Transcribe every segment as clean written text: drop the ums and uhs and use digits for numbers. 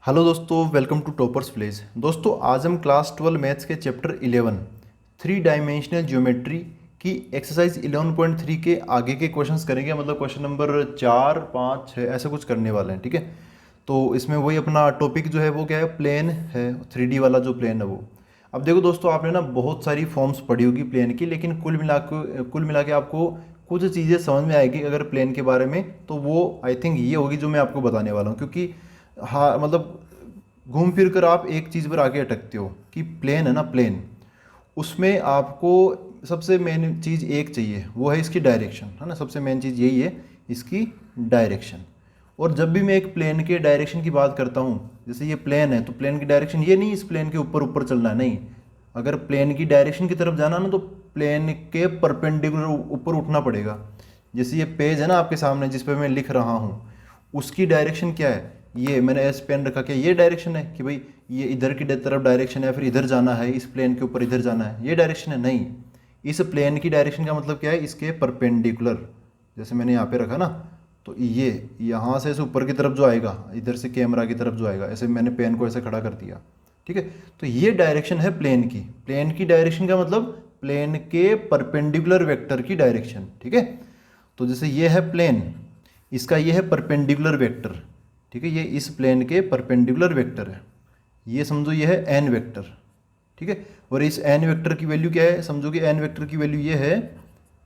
Hello दोस्तों, welcome to toppers village. दोस्तों आज हम क्लास 12 मैथ्स के चैप्टर 11 थ्री डायमेंशनल ज्योमेट्री की एक्सरसाइज 11.3 के आगे के क्वेश्चंस करेंगे। मतलब क्वेश्चन नंबर 4, 5, 6 ऐसे कुछ करने वाले हैं। ठीक है, तो इसमें वही अपना टॉपिक जो है वो क्या है, प्लेन है, 3D वाला जो प्लेन है वो। अब देखो दोस्तों, आपने ना बहुत सारी फॉर्म्स पढ़ी होगी प्लेन की, लेकिन कुल मिला के आपको कुछ चीज़ें समझ में आएगी अगर प्लेन के बारे में, तो वो आई थिंक ये होगी जो मैं आपको बताने वाला हूँ। क्योंकि हाँ मतलब घूम फिर कर आप एक चीज़ पर आके अटकते हो कि प्लेन है ना, प्लेन, उसमें आपको सबसे मेन चीज़ एक चाहिए, वो है इसकी डायरेक्शन, है ना। सबसे मेन चीज़ यही है, इसकी डायरेक्शन। और जब भी मैं एक प्लेन के डायरेक्शन की बात करता हूँ, जैसे ये प्लेन है तो प्लेन की डायरेक्शन ये नहीं इस प्लेन के ऊपर ऊपर चलना है, नहीं। अगर प्लेन की डायरेक्शन की तरफ जाना ना तो प्लेन के परपेंडिकुलर ऊपर उठना पड़ेगा। जैसे ये पेज है ना आपके सामने जिस पे मैं लिख रहा हूँ, उसकी डायरेक्शन क्या है, ये मैंने एस पेन रखा, क्या ये डायरेक्शन है कि भाई ये इधर की तरफ डायरेक्शन है, फिर इधर जाना है, इस प्लेन के ऊपर इधर जाना है, ये डायरेक्शन है? नहीं। इस प्लेन की डायरेक्शन का मतलब क्या है, इसके परपेंडिकुलर। जैसे मैंने यहाँ पे रखा ना, तो ये यहाँ से ऊपर की तरफ जो आएगा, इधर से कैमरा की तरफ जो आएगा, ऐसे मैंने पेन को ऐसे खड़ा कर दिया। ठीक है, तो ये डायरेक्शन है प्लेन की। प्लेन की डायरेक्शन का मतलब प्लेन के परपेंडिकुलर वेक्टर की डायरेक्शन। ठीक है, तो जैसे ये है प्लेन, इसका ये है परपेंडिकुलर वेक्टर। ठीक है, ये इस प्लेन के परपेंडिकुलर वेक्टर है। ये समझो ये है एन वेक्टर। ठीक है, और इस एन वेक्टर की वैल्यू क्या है, समझो कि एन वेक्टर की वैल्यू ये है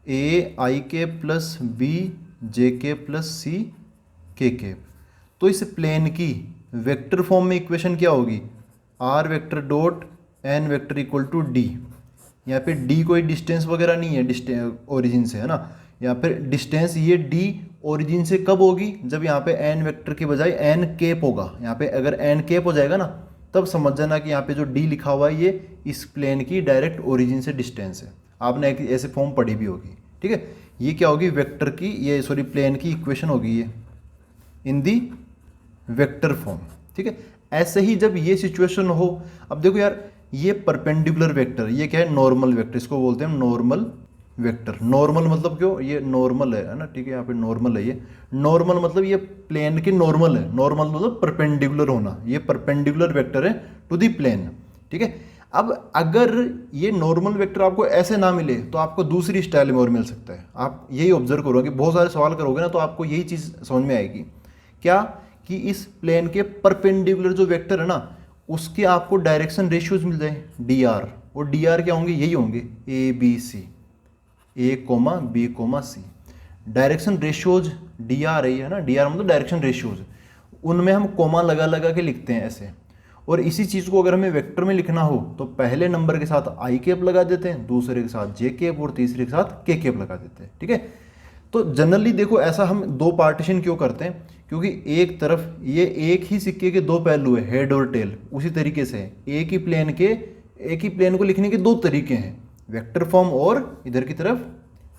ए आई के प्लस बी जे के प्लस सी के के। तो इस प्लेन की वेक्टर फॉर्म में इक्वेशन क्या होगी, r vector dot n vector equal to d. यहाँ पे डी कोई डिस्टेंस वगैरह नहीं है, डिस्टेंस ओरिजिन से, है ना। यहाँ पे डिस्टेंस ये डी ओरिजिन से कब होगी, जब यहाँ पे एन वेक्टर के बजाय एन केप होगा। यहाँ पे अगर एन केप हो जाएगा ना, तब समझ जाना कि यहाँ पे जो डी लिखा हुआ है ये इस प्लेन की डायरेक्ट ओरिजिन से डिस्टेंस है। आपने एक ऐसे फॉर्म पढ़ी भी होगी। ठीक है, ये क्या होगी, वेक्टर की, ये सॉरी प्लेन की इक्वेशन होगी ये इन दी वेक्टर फॉर्म। ठीक है, ऐसे ही जब ये सिचुएशन हो, अब देखो यार, ये परपेंडिकुलर वेक्टर, ये क्या है, नॉर्मल वेक्टर, इसको बोलते हैं नॉर्मल वेक्टर। नॉर्मल मतलब क्यों, ये नॉर्मल है ना। ठीक है, यहाँ पे नॉर्मल है, ये नॉर्मल मतलब ये प्लेन के नॉर्मल है। नॉर्मल मतलब परपेंडिकुलर होना, ये परपेंडिकुलर वेक्टर है टू दी प्लेन। ठीक है, अब अगर ये नॉर्मल वेक्टर आपको ऐसे ना मिले तो आपको दूसरी स्टाइल में और मिल सकता है। आप यही ऑब्जर्व करोगे, बहुत सारे सवाल करोगे ना, तो आपको यही चीज़ समझ में आएगी क्या, कि इस प्लेन के परपेंडिकुलर जो वेक्टर है ना, उसके आपको डायरेक्शन रेशियोज मिल जाए, डी आर। और डी आर क्या होंगे, यही होंगे a b c, a comma B comma C. Direction ratios d r है ना, डी आर मतलब डायरेक्शन रेशियोज, उनमें हम कोमा लगा लगा के लिखते हैं ऐसे। और इसी चीज़ को अगर हमें वेक्टर में लिखना हो तो पहले नंबर के साथ आई कैप लगा देते हैं, दूसरे के साथ जे कैप और तीसरे के साथ के कैप लगा देते हैं। ठीक है, तो जनरली देखो ऐसा हम दो पार्टीशन क्यों करते हैं, क्योंकि एक तरफ ये एक ही सिक्के के दो पहलू है, हेड और टेल। उसी तरीके से एक ही प्लेन को लिखने के दो तरीके हैं, वेक्टर फॉर्म और इधर की तरफ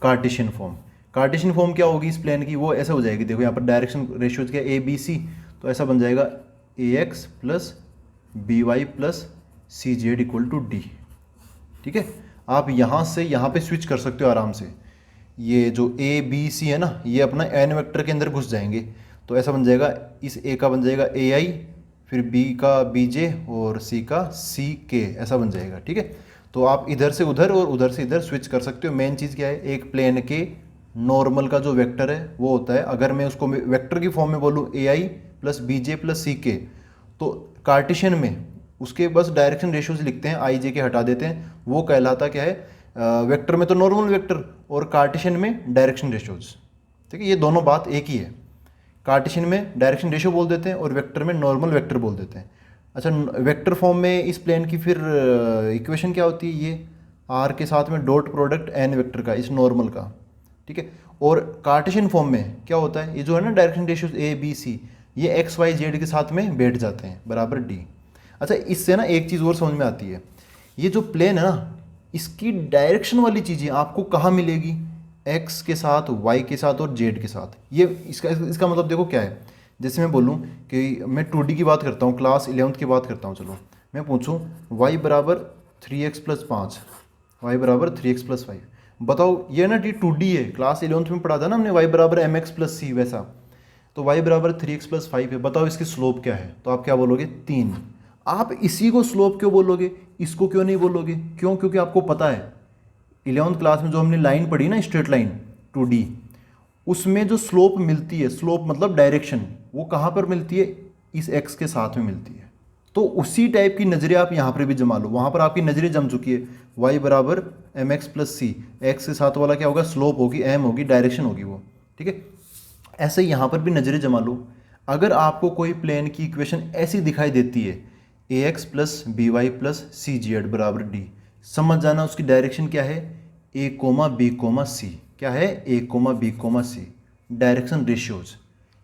कार्टेशियन फॉर्म। कार्टेशियन फॉर्म क्या होगी इस प्लेन की, वो ऐसा हो जाएगी, देखो यहाँ पर डायरेक्शन रेशियोज क्या, ए बी सी, तो ऐसा बन जाएगा A x plus B Y plus C Z equal to D. ठीक है, आप यहाँ से यहाँ पे स्विच कर सकते हो आराम से। ये जो ए बी सी है ना, ये अपना एन वेक्टर के अंदर घुस जाएंगे, तो ऐसा बन जाएगा, इस ए का बन जाएगा ए आई, फिर बी का बी जे और सी का सी के, ऐसा बन जाएगा। ठीक है, तो आप इधर से उधर और उधर से इधर स्विच कर सकते हो। मेन चीज़ क्या है, एक प्लेन के नॉर्मल का जो वेक्टर है वो होता है, अगर मैं उसको वेक्टर की फॉर्म में बोलूँ ए i plus b j plus c के, तो कार्टेशियन में उसके बस डायरेक्शन रेशियोज लिखते हैं, आई जे के हटा देते हैं, वो कहलाता क्या है, वेक्टर में तो नॉर्मल वेक्टर और कार्टेशियन में डायरेक्शन रेशियोज। ठीक है, ये दोनों बात एक ही है। कार्टेशियन में डायरेक्शन रेशियो बोल देते हैं और वेक्टर में नॉर्मल वेक्टर बोल देते हैं। अच्छा, वेक्टर फॉर्म में इस प्लेन की फिर इक्वेशन क्या होती है, ये आर के साथ में डॉट प्रोडक्ट एन वेक्टर का, इस नॉर्मल का। ठीक है, और कार्टेशियन फॉर्म में क्या होता है, ये जो है ना direction ratios a b c, ये एक्स वाई जेड के साथ में बैठ जाते हैं बराबर डी। अच्छा, इससे ना एक चीज़ और समझ में आती है, ये जो प्लेन है ना, इसकी डायरेक्शन वाली चीज़ें आपको कहाँ मिलेगी, एक्स के साथ, वाई के साथ और जेड के साथ। ये इसका मतलब देखो क्या है, जैसे मैं बोलूँ कि मैं 2D की बात करता हूँ, क्लास 11th की बात करता हूँ, चलो मैं पूछूँ y बराबर 3x प्लस 5, वाई बराबर 3x प्लस 5, बताओ ये ना टी 2D है, क्लास 11th में पढ़ा था ना हमने y बराबर mx प्लस सी, वैसा तो y बराबर 3x प्लस 5 है, बताओ इसकी स्लोप क्या है, तो आप क्या बोलोगे 3। आप इसी को स्लोप क्यों बोलोगे, इसको क्यों नहीं बोलोगे, क्यों, क्योंकि आपको पता है 11th क्लास में जो हमने लाइन पढ़ी ना, स्ट्रेट लाइन 2D, उसमें जो स्लोप मिलती है, स्लोप मतलब डायरेक्शन, वो कहाँ पर मिलती है, इस x के साथ में मिलती है। तो उसी टाइप की नज़रें आप यहाँ पर भी जमा लो, वहाँ पर आपकी नज़रें जम चुकी है, y बराबर mx प्लस सी, एक्स के साथ वाला क्या होगा, स्लोप होगी, m होगी, डायरेक्शन होगी वो, ठीक है। ऐसे यहाँ पर भी नज़रें जमा लो। अगर आपको कोई प्लेन की इक्वेशन ऐसी दिखाई देती है, ax plus B Y plus सी जेड बराबर डी, समझ जाना उसकी डायरेक्शन क्या है, a comma B comma C, क्या है, a comma B comma C, direction ratios.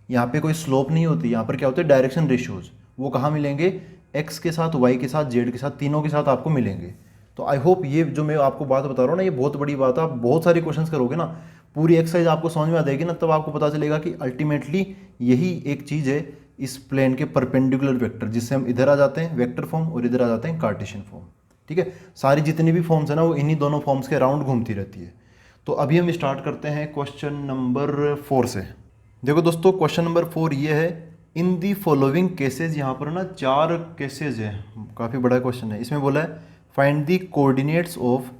यहाँ पे कोई स्लोप नहीं होती, यहाँ पर क्या होता है, डायरेक्शन रेशियोज। वो कहाँ मिलेंगे, x के साथ, y के साथ, z के साथ, तीनों के साथ आपको मिलेंगे। तो आई होप ये जो मैं आपको बात बता रहा हूँ ना, ये बहुत बड़ी बात है। आप बहुत सारे क्वेश्चंस करोगे ना, पूरी एक्सरसाइज आपको समझ में आ जाएगी ना, तब आपको पता चलेगा कि अल्टीमेटली यही एक चीज़ है इस प्लेन के परपेंडिकुलर वेक्टर, जिससे हम इधर आ जाते हैं वेक्टर फॉर्म और इधर आ जाते हैं कार्टेशियन फॉर्म, ठीक है। सारी जितनी भी फॉर्म्स है ना, वो इन्हीं दोनों फॉर्म्स के अराउंड घूमती रहती है। तो अभी हम स्टार्ट करते हैं क्वेश्चन नंबर 4 से। देखो दोस्तों, क्वेश्चन नंबर 4 ये है, इन दी फॉलोइंग केसेज, यहाँ पर ना 4 केसेज है, काफ़ी बड़ा क्वेश्चन है। इसमें बोला है find the coordinates of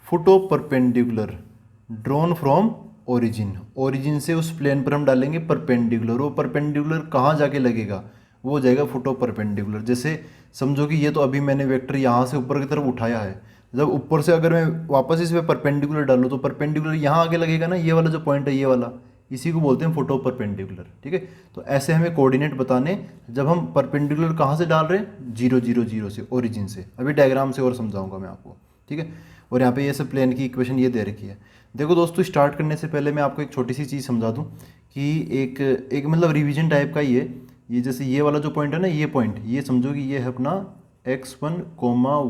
foot of perpendicular drawn from origin. Origin से उस प्लेन पर हम डालेंगे परपेंडिकुलर, वो परपेंडिकुलर कहाँ जाके लगेगा, वो हो जाएगा फुट ऑफ परपेंडिकुलर। जैसे समझो कि ये तो अभी मैंने वेक्टर यहाँ से ऊपर की तरफ उठाया है, जब ऊपर से अगर मैं वापस इस पर परपेंडिकुलर डालूँ तो परपेंडिकुलर यहाँ आके लगेगा ना, ये वाला जो पॉइंट है ये वाला, इसी को बोलते हैं फुट ऑफ परपेंडिकुलर, ठीक है। तो ऐसे हमें कोऑर्डिनेट बताने, जब हम परपेंडिकुलर कहाँ से डाल रहे हैं, 0 0 0 से, ओरिजिन से। अभी डायग्राम से और समझाऊंगा मैं आपको, ठीक है। और यहाँ पे ये सब प्लेन की इक्वेशन ये दे रखी है। देखो दोस्तों, स्टार्ट करने से पहले मैं आपको एक छोटी सी चीज़ समझा दूँ कि एक मतलब रिवीजन टाइप का ही है ये। जैसे ये वाला जो पॉइंट है ना, ये पॉइंट, ये समझो कि ये है अपना x1,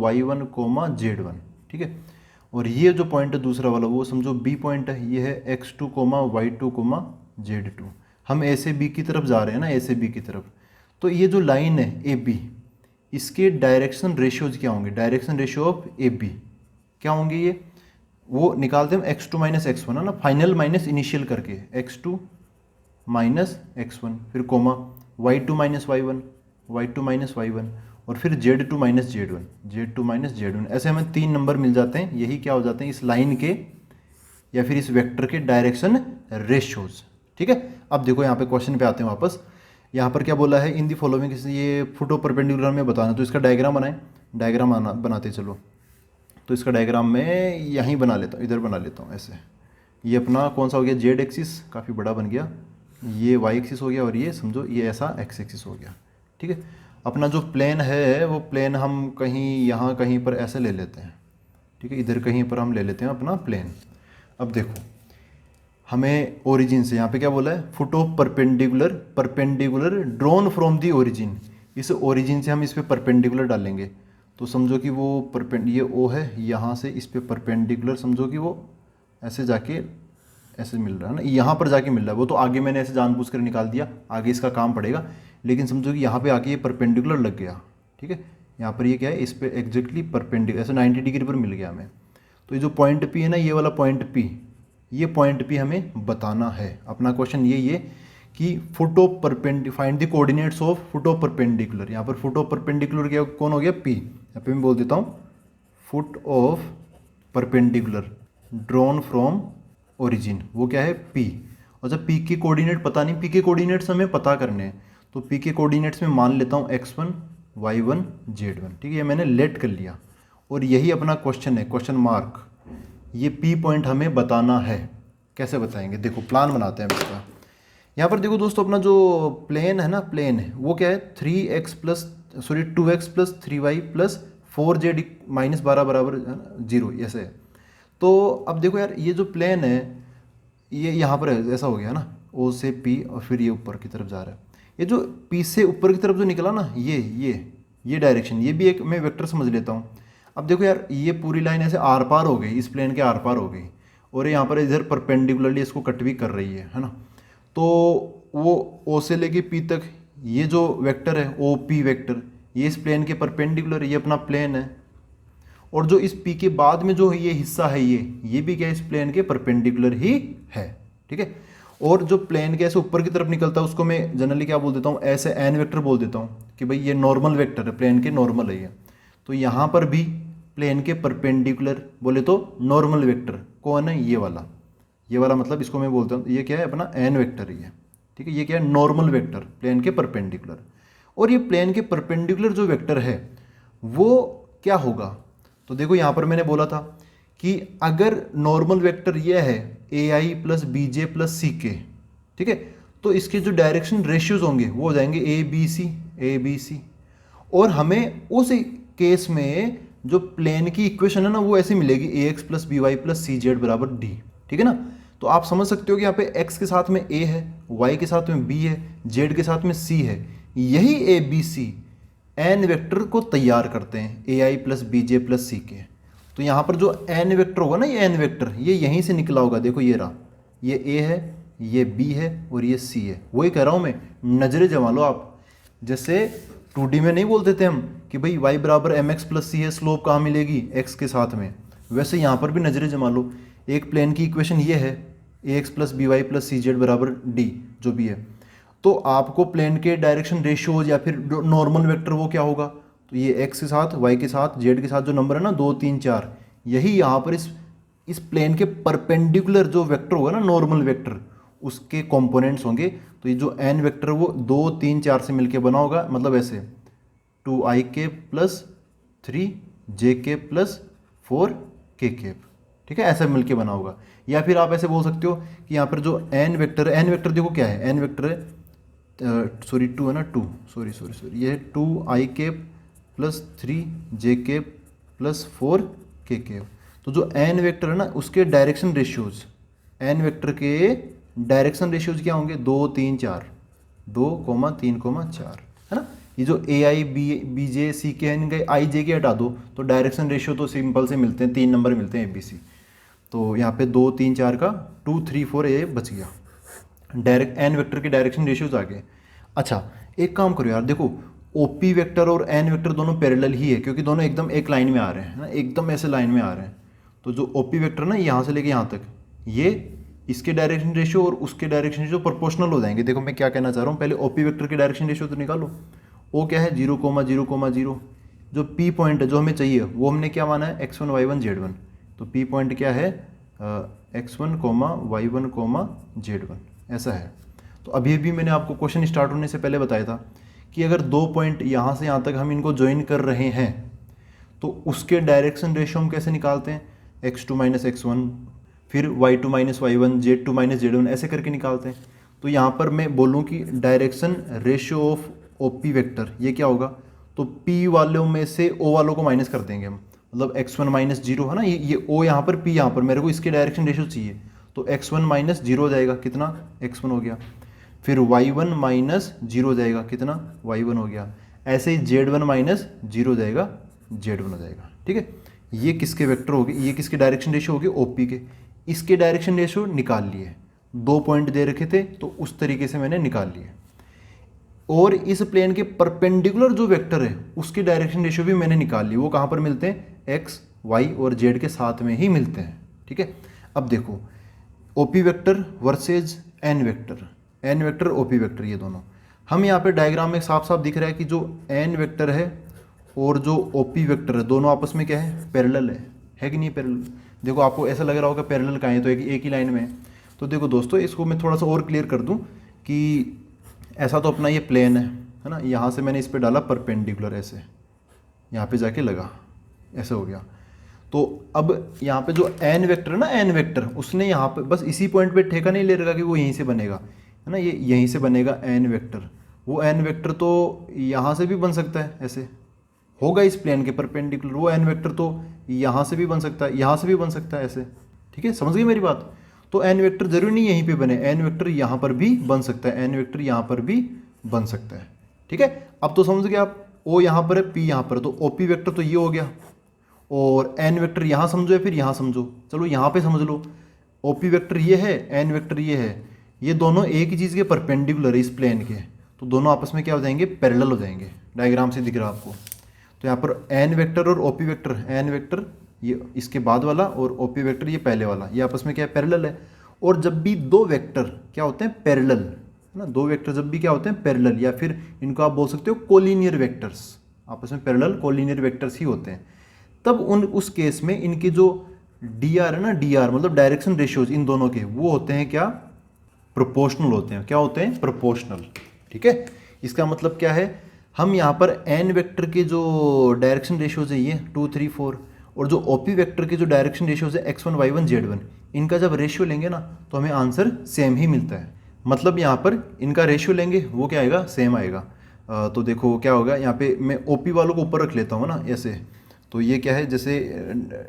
y1, z1, ठीक है। और ये जो पॉइंट है दूसरा वाला, वो समझो b पॉइंट है, ये है x2, y2, z2। हम a से b की तरफ जा रहे हैं ना, a से b की तरफ। तो ये जो लाइन है ए बी, इसके डायरेक्शन रेशियोज क्या होंगे, direction ratio of A B क्या होंगे, ये वो निकालते हैं x2 माइनस x1 है ना, फाइनल माइनस इनिशियल करके, x2 माइनस x1, फिर coma y2 minus y1, y2 minus y1, और फिर z2 minus z1, z2 minus z1। ऐसे हमें 3 नंबर मिल जाते हैं। यही क्या हो जाते हैं, इस लाइन के या फिर इस वेक्टर के डायरेक्शन रेशियोज, ठीक है। अब देखो यहाँ पे क्वेश्चन पे आते हैं वापस। यहाँ पर क्या बोला है, इन दी फॉलोइंग, ये फुट ऑफ परपेंडिकुलर में बताना, तो इसका डायग्राम बनाएं। डायग्राम बनाते चलो। तो इसका डायग्राम मैं यहीं बना लेता हूँ, इधर बना लेता हूँ ऐसे। ये अपना कौन सा हो गया, जेड एक्सिस, काफ़ी बड़ा बन गया। ये वाई एक्सिस हो गया, और ये समझो ये ऐसा एक्स एक्सिस हो गया, ठीक है। अपना जो प्लेन है, वो प्लेन हम कहीं यहाँ कहीं पर ऐसे ले लेते हैं, ठीक है। इधर कहीं पर हम ले लेते हैं अपना प्लेन। अब देखो, हमें ओरिजिन से, यहाँ पे क्या बोला है, foot of perpendicular, perpendicular drawn from the origin. इस ओरिजिन से हम इस पर परपेंडिकुलर डालेंगे, तो समझो कि वो ये ओ है, यहाँ से इस पे परपेंडिकुलर, समझो कि वो ऐसे जाके ऐसे मिल रहा है ना, यहाँ पर जाके मिल रहा है। वो तो आगे मैंने ऐसे जानबूझकर निकाल दिया, आगे इसका काम पड़ेगा, लेकिन समझो कि यहाँ पे आके ये परपेंडिकुलर लग गया, ठीक है। यहाँ पर ये क्या है, इस पर एग्जैक्टली परपेंडिकुलर ऐसे 90 डिग्री पर मिल गया हमें। तो ये जो पॉइंट पी है ना, ये वाला पॉइंट पी, ये पॉइंट पी हमें बताना है। अपना क्वेश्चन यही है कि foot of find the coordinates of foot of perpendicular. यहाँ पर फुट ऑफ परपेंडिकुलर क्या कौन हो गया, पी। यहाँ पे मैं बोल देता हूँ foot of perpendicular drawn from origin, वो क्या है, पी। और जब पी के कोऑर्डिनेट पता नहीं, पी के कोऑर्डिनेट्स हमें पता करने हैं, तो पी के कोऑर्डिनेट्स में मान लेता हूँ x1, y1, z1, ठीक है। ये मैंने लेट कर लिया, और यही अपना क्वेश्चन है, क्वेश्चन मार्क। ये पी पॉइंट हमें बताना है। कैसे बताएंगे, देखो प्लान बनाते हैं इसका। यहाँ पर देखो दोस्तों, अपना जो प्लेन है ना, प्लेन है वो क्या है, 2x plus 3y plus 4z minus 12 बराबर 0, ऐसे है। तो अब देखो यार, ये जो प्लेन है ये यहाँ पर है, ऐसा हो गया ना, ओ से पी, और फिर ये ऊपर की तरफ जा रहा है। ये जो पी से ऊपर की तरफ जो निकला ना, ये डायरेक्शन, ये भी एक मैं वेक्टर समझ लेता हूँ। अब देखो यार, ये पूरी लाइन ऐसे आर पार हो गई, इस प्लेन के आर पार हो गई, और यहाँ पर इधर परपेंडिकुलरली इसको कट भी कर रही है ना। तो वो ओ से लेके पी तक ये जो वेक्टर है, ओ पी वेक्टर, ये इस प्लेन के परपेंडिकुलर, ये अपना प्लेन है। और जो इस पी के बाद में जो ये हिस्सा है, ये भी क्या इस प्लेन के परपेंडिकुलर ही है, ठीक है। और जो प्लेन के ऐसे ऊपर की तरफ निकलता है उसको मैं जनरली क्या बोल देता हूँ, ऐसे एन वेक्टर बोल देता हूँ कि भाई ये नॉर्मल वेक्टर है, प्लेन के नॉर्मल है ये। तो यहाँ पर भी प्लेन के परपेंडिकुलर बोले तो नॉर्मल वेक्टर कौन है, ये वाला मतलब इसको मैं बोलता हूँ, ये क्या है अपना एन वेक्टर ही है, ठीक है। ये क्या है, नॉर्मल वेक्टर प्लेन के परपेंडिकुलर। और ये प्लेन के परपेंडिकुलर जो वेक्टर है वो क्या होगा, तो देखो यहाँ पर मैंने बोला था कि अगर नॉर्मल वेक्टर ये है ए i plus b j plus c के, ठीक है, तो इसके जो डायरेक्शन रेशियोज होंगे वो हो जाएंगे ए बी सी। और हमें उस केस में जो प्लेन की इक्वेशन है ना वो ऐसी मिलेगी A x plus B Y plus C Z बराबर डी, ठीक है ना। तो आप समझ सकते हो कि यहाँ पे x के साथ में a है, y के साथ में b है, z के साथ में c है। यही a b c n vector को तैयार करते हैं a i plus b j plus c के। तो यहाँ पर जो एन वेक्टर होगा ना, ये एन वेक्टर ये यहीं से निकला होगा, देखो ये रहा, ये ए है, ये बी है और ये सी है। वही कह रहा हूँ मैं, नजरें जमा लो आप। जैसे 2D में नहीं बोलते थे हम कि भाई y बराबर एम एक्स प्लस सी है, स्लोप कहाँ मिलेगी x के साथ में, वैसे यहाँ पर भी नजरें जमा लो। एक प्लेन की इक्वेशन ये है a x plus B Y plus C Z बराबर डी, जो भी है। तो आपको प्लेन के डायरेक्शन रेशियोज या फिर नॉर्मल वेक्टर वो क्या होगा, तो ये x के साथ, y के साथ, z के साथ जो नंबर है ना 2 3 4, यही यहाँ पर इस प्लेन के परपेंडिकुलर जो वेक्टर होगा ना, नॉर्मल वेक्टर, उसके कंपोनेंट्स होंगे। तो ये जो n वेक्टर वो 2 3 4 से मिलके बना होगा, मतलब ऐसे 2i के प्लस 3j के प्लस 4k के, ठीक है, ऐसा मिलके बना होगा। या फिर आप ऐसे बोल सकते हो कि यहाँ पर जो n वेक्टर है, n वेक्टर देखो क्या है, n वेक्टर है सॉरी 2 है ना, 2 सॉरी ये 2i के प्लस 3j के प्लस 4k के। तो जो n वेक्टर है ना उसके डायरेक्शन रेशियोज, n वेक्टर के डायरेक्शन रेशियोज क्या होंगे, 2 3 4, 2 3 4, है ना। ये जो ए आई बी जे सी के है, इनके आई जे के हटा दो तो डायरेक्शन रेशियो तो सिंपल से मिलते हैं, 3 नंबर मिलते हैं ए बी सी। तो यहाँ पे 2 3 4 का 2 3 4 ये बच गया, डायरेक्ट एन वेक्टर के डायरेक्शन रेशियोज आ गए। अच्छा एक काम करो यार, देखो ओपी वेक्टर और एन वेक्टर दोनों पैरेलल ही है, क्योंकि दोनों एकदम एक लाइन में आ रहे हैं ना, एकदम ऐसे लाइन में आ रहे हैं। तो जो ओपी वेक्टर ना यहाँ से लेके यहाँ तक, ये इसके डायरेक्शन रेशियो और उसके डायरेक्शन रेशियो प्रोपोर्शनल हो जाएंगे। देखो मैं क्या कहना चाह रहा हूँ, पहले ओपी वेक्टर के डायरेक्शन रेशियो तो निकालो। ओ क्या है 0,0,0, जो पी पॉइंट है जो हमें चाहिए वो हमने क्या माना है x1 y1 z1। तो पी पॉइंट क्या है x1, y1, z1, ऐसा है। तो अभी अभी मैंने आपको क्वेश्चन स्टार्ट होने से पहले बताया था कि अगर 2 पॉइंट यहाँ से यहाँ तक हम इनको ज्वाइन कर रहे हैं तो उसके डायरेक्शन रेशियो हम कैसे निकालते हैं, x2 - x1, फिर y2 - y1, z2 - z1, ऐसे करके निकालते हैं। तो यहाँ पर मैं बोलूँ कि direction ratio of OP vector ये क्या होगा, तो p वालों में से o वालों को माइनस कर देंगे हम, मतलब x1 - 0 है ना, ये o यहाँ पर, p यहाँ पर, मेरे को इसके डायरेक्शन रेशियो चाहिए। तो x1 - 0 हो जाएगा, कितना x1 हो गया। फिर y1 - 0 हो जाएगा, कितना y1 हो गया। ऐसे ही z1 - 0 हो जाएगा, z1 हो जाएगा, ठीक है। ये किसके वेक्टर हो गए, ये किसके डायरेक्शन रेशियो हो गए, ओपी के। इसके डायरेक्शन रेशियो निकाल लिए, 2 पॉइंट दे रखे थे तो उस तरीके से मैंने निकाल लिए। और इस प्लेन के परपेंडिकुलर जो वेक्टर है उसके डायरेक्शन रेशियो भी मैंने निकाल ली। वो कहाँ पर मिलते हैं, एक्स वाई और जेड के साथ में ही मिलते हैं, ठीक है। अब देखो OP vector versus n vector, n vector OP vector, ये दोनों हम यहाँ पे डायग्राम में साफ साफ दिख रहा है कि जो एन वेक्टर है और जो ओपी वेक्टर है दोनों आपस में क्या है, पैरेलल है कि नहीं पैरेलल। देखो आपको ऐसा लग रहा होगा पैरेलल कहाँ है, तो एक ही लाइन में है। तो देखो दोस्तों इसको मैं थोड़ा सा और क्लियर कर दूँ कि ऐसा तो अपना ये प्लेन है ना, यहाँ से मैंने इस पर डाला परपेंडिकुलर, ऐसे यहाँ पे जाके लगा, ऐसे हो गया। तो अब यहाँ पे जो एन वेक्टर है ना, एन वेक्टर उसने यहाँ पे बस इसी पॉइंट पे ठेका नहीं ले रखा कि वो यहीं से बनेगा, है ना, ये यहीं से बनेगा एन वेक्टर। वो एन वेक्टर तो यहाँ से भी बन सकता है, ऐसे होगा इस प्लेन के परपेंडिकुलर। वो एन वेक्टर तो यहाँ से भी बन सकता है, यहाँ से भी बन सकता है, ऐसे, ठीक है, समझ गए मेरी बात। तो एन वेक्टर जरूरी नहीं यहीं पे बने, एन वेक्टर यहाँ पर भी बन सकता है, एन वेक्टर यहाँ पर भी बन सकता है, ठीक है। अब तो समझ गए आप, ओ यहाँ पर है, पी यहाँ पर है, तो ओपी वेक्टर तो ये हो गया। और एन वेक्टर यहाँ समझो या फिर यहाँ समझो, चलो यहाँ पे समझ लो। ओपी वेक्टर ये है, एन वेक्टर ये है, ये दोनों एक ही चीज़ के परपेंडिकुलर है इस प्लेन के, तो दोनों आपस में क्या हो जाएंगे, पैरेलल हो जाएंगे। डायग्राम से दिख रहा है आपको। तो यहाँ पर एन वेक्टर और ओपी वेक्टर, एन वेक्टर ये इसके बाद वाला और ओपी वेक्टर ये पहले वाला, ये आपस में क्या है, पैरेलल है। और जब भी दो वेक्टर क्या होते हैं पैरेलल, है ना, दो वेक्टर जब भी क्या होते हैं पैरेलल, या फिर इनको आप बोल सकते हो कोलिनियर वेक्टर्स, आपस में पैरेलल कोलिनियर वेक्टर्स ही होते हैं, तब उस केस में इनके जो डी आर है ना, डी आर मतलब डायरेक्शन रेशियोज इन दोनों के, वो होते हैं क्या, प्रोपोर्शनल होते हैं। क्या होते हैं, प्रोपोर्शनल। ठीक है, इसका मतलब क्या है, हम यहाँ पर एन वेक्टर के जो डायरेक्शन रेशियोज है ये 2 3 4, और जो ओपी वेक्टर के जो डायरेक्शन रेशियोज है x1 y1 z1, इनका जब रेशियो लेंगे ना तो हमें आंसर सेम ही मिलता है। मतलब यहाँ पर इनका रेशियो लेंगे वो क्या आएगा, सेम आएगा। तो देखो क्या होगा, यहाँ पे मैं ओपी वालों को ऊपर रख लेता हूँ ना ऐसे, तो ये क्या है, जैसे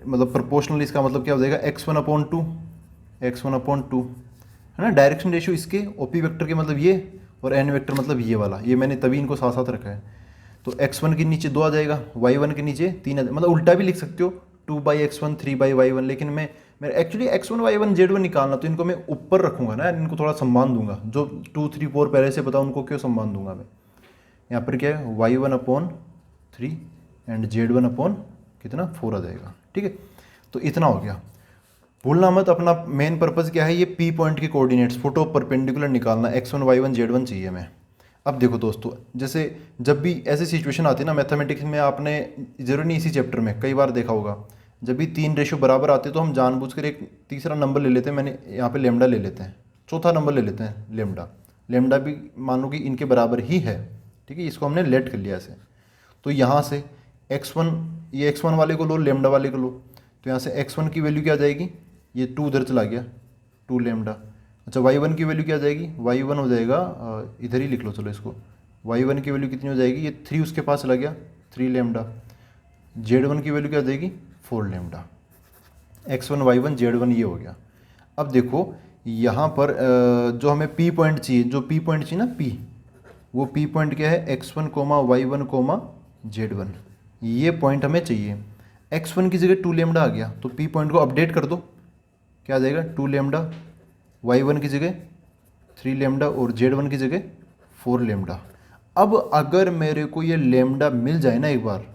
मतलब प्रोपोर्शनल, इसका मतलब क्या हो जाएगा x1/2, x1/2, है ना। डायरेक्शन रेशियो इसके ओपी वेक्टर के मतलब ये, और एन वेक्टर मतलब ये वाला, ये मैंने तभी इनको साथ साथ रखा है। तो x1 के नीचे 2 आ जाएगा, y1 के नीचे 3 आ जाएगा, मतलब उल्टा भी लिख सकते हो 2/x1 3/y1, लेकिन मैं एक्चुअली x1 y1 z1 निकालना, तो इनको मैं ऊपर रखूंगा ना, इनको थोड़ा सम्मान दूंगा। जो 2 3 4 पहले से पता उनको क्यों सम्मान दूंगा मैं। यहाँ पर क्या है, y1/3 एंड z1 कितना 4 आ जाएगा। ठीक है, तो इतना हो गया। भूलना मत, अपना मेन पर्पज़ क्या है, ये पी पॉइंट के कोऑर्डिनेट्स फोटो परपेंडिकुलर निकालना, x1 y1 z1 चाहिए हमें। अब देखो दोस्तों, जैसे जब भी ऐसी सिचुएशन आती है ना मैथमेटिक्स में, आपने जरूर नहीं इसी चैप्टर में कई बार देखा होगा, जब भी 3 रेशियो बराबर आते हैं तो हम जानबूझकर एक तीसरा नंबर ले लेते हैं। मैंने यहाँ पे लेमडा ले लेते हैं, चौथा नंबर ले लेते हैं लेमडा। लेमडा भी मान लो कि इनके बराबर ही है, ठीक है, इसको हमने लेट कर लिया ऐसे। तो यहाँ से x1, ये x1 वाले को लो, लेमडा वाले को लो, तो यहाँ से x1 की वैल्यू क्या आ जाएगी, ये 2 उधर चला गया, 2 लेमडा। अच्छा, y1 की वैल्यू क्या आ जाएगी, y1 हो जाएगा, इधर ही लिख लो चलो इसको, y1 की वैल्यू कितनी हो जाएगी, ये 3 उसके पास चला गया, 3 लेमडा। z1 की वैल्यू क्या आ जाएगी, 4 लेमडा। x1 y1 z1 ये हो गया। अब देखो यहाँ पर जो हमें p पॉइंट चाहिए, जो p पॉइंट चाहिए ना p, वो p पॉइंट क्या है, x1 y1 z1, ये पॉइंट हमें चाहिए। x1 की जगह 2 लेमडा आ गया, तो p पॉइंट को अपडेट कर दो, क्या आ जाएगा 2 लेमडा, y1 की जगह 3 लेमडा और z1 की जगह 4 लेमडा। अब अगर मेरे को ये लेमडा मिल जाए ना एक बार,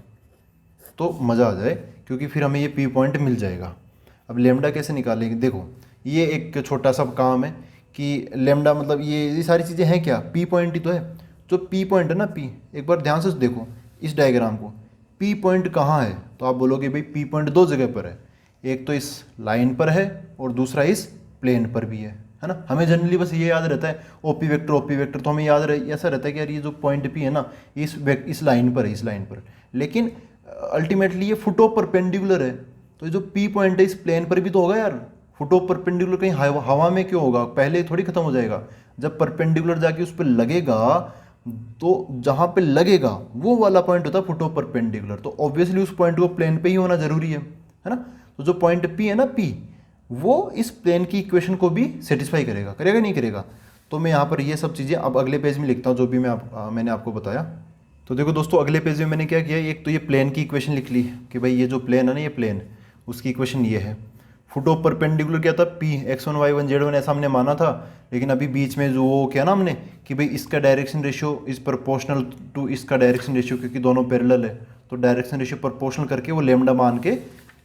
तो मज़ा आ जाए, क्योंकि फिर हमें ये पी पॉइंट मिल जाएगा। अब लेमडा कैसे निकालेंगे, देखो ये एक छोटा सा काम है कि लेमडा मतलब ये सारी चीज़ें हैं क्या, पी पॉइंट ही तो है। जो पी पॉइंट है ना, पी, एक बार ध्यान से देखो इस डायग्राम को, पी पॉइंट कहाँ है, तो आप बोलोगे भाई पी पॉइंट 2 जगह पर है, एक तो इस लाइन पर है और दूसरा इस प्लेन पर भी है ना। हमें जनरली बस ये याद रहता है ओपी वेक्टर, तो हमें याद ऐसा रहता है कि यार ये जो पॉइंट पी है ना, इस लाइन पर है, इस लाइन पर। लेकिन अल्टीमेटली ये फुटो परपेंडिकुलर है, तो ये जो पी पॉइंट है इस प्लेन पर भी तो होगा यार। फुटो परपेंडिकुलर कहीं हवा में क्यों होगा, पहले थोड़ी खत्म हो जाएगा। जब परपेंडिकुलर जाके उस पर लगेगा, तो जहाँ पे लगेगा वो वाला पॉइंट होता है फुटो परपेंडिकुलर, तो ऑब्वियसली उस पॉइंट को प्लेन पे ही होना जरूरी है ना। तो जो पॉइंट पी है ना, पी, वो इस प्लेन की इक्वेशन को भी सेटिस्फाई करेगा, करेगा नहीं करेगा। तो मैं यहाँ पर ये सब चीज़ें अब अगले पेज में लिखता हूँ, जो भी मैंने आपको बताया। तो देखो दोस्तों, अगले पेज में मैंने क्या किया, एक तो ये प्लेन की इक्वेशन लिख ली कि भाई ये जो प्लेन है ना, ये प्लेन, उसकी इक्वेशन ये है। फुटो परपेंडिकुलर क्या था, पी x1 y1 z1 ऐसा हमने माना था। लेकिन अभी बीच में जो वो क्या ना हमने कि भाई इसका direction ratio is proportional to इसका डायरेक्शन रेशियो, क्योंकि दोनों पैरेलल है, तो डायरेक्शन रेशियो प्रोपोर्शनल करके वो लेमडा मान के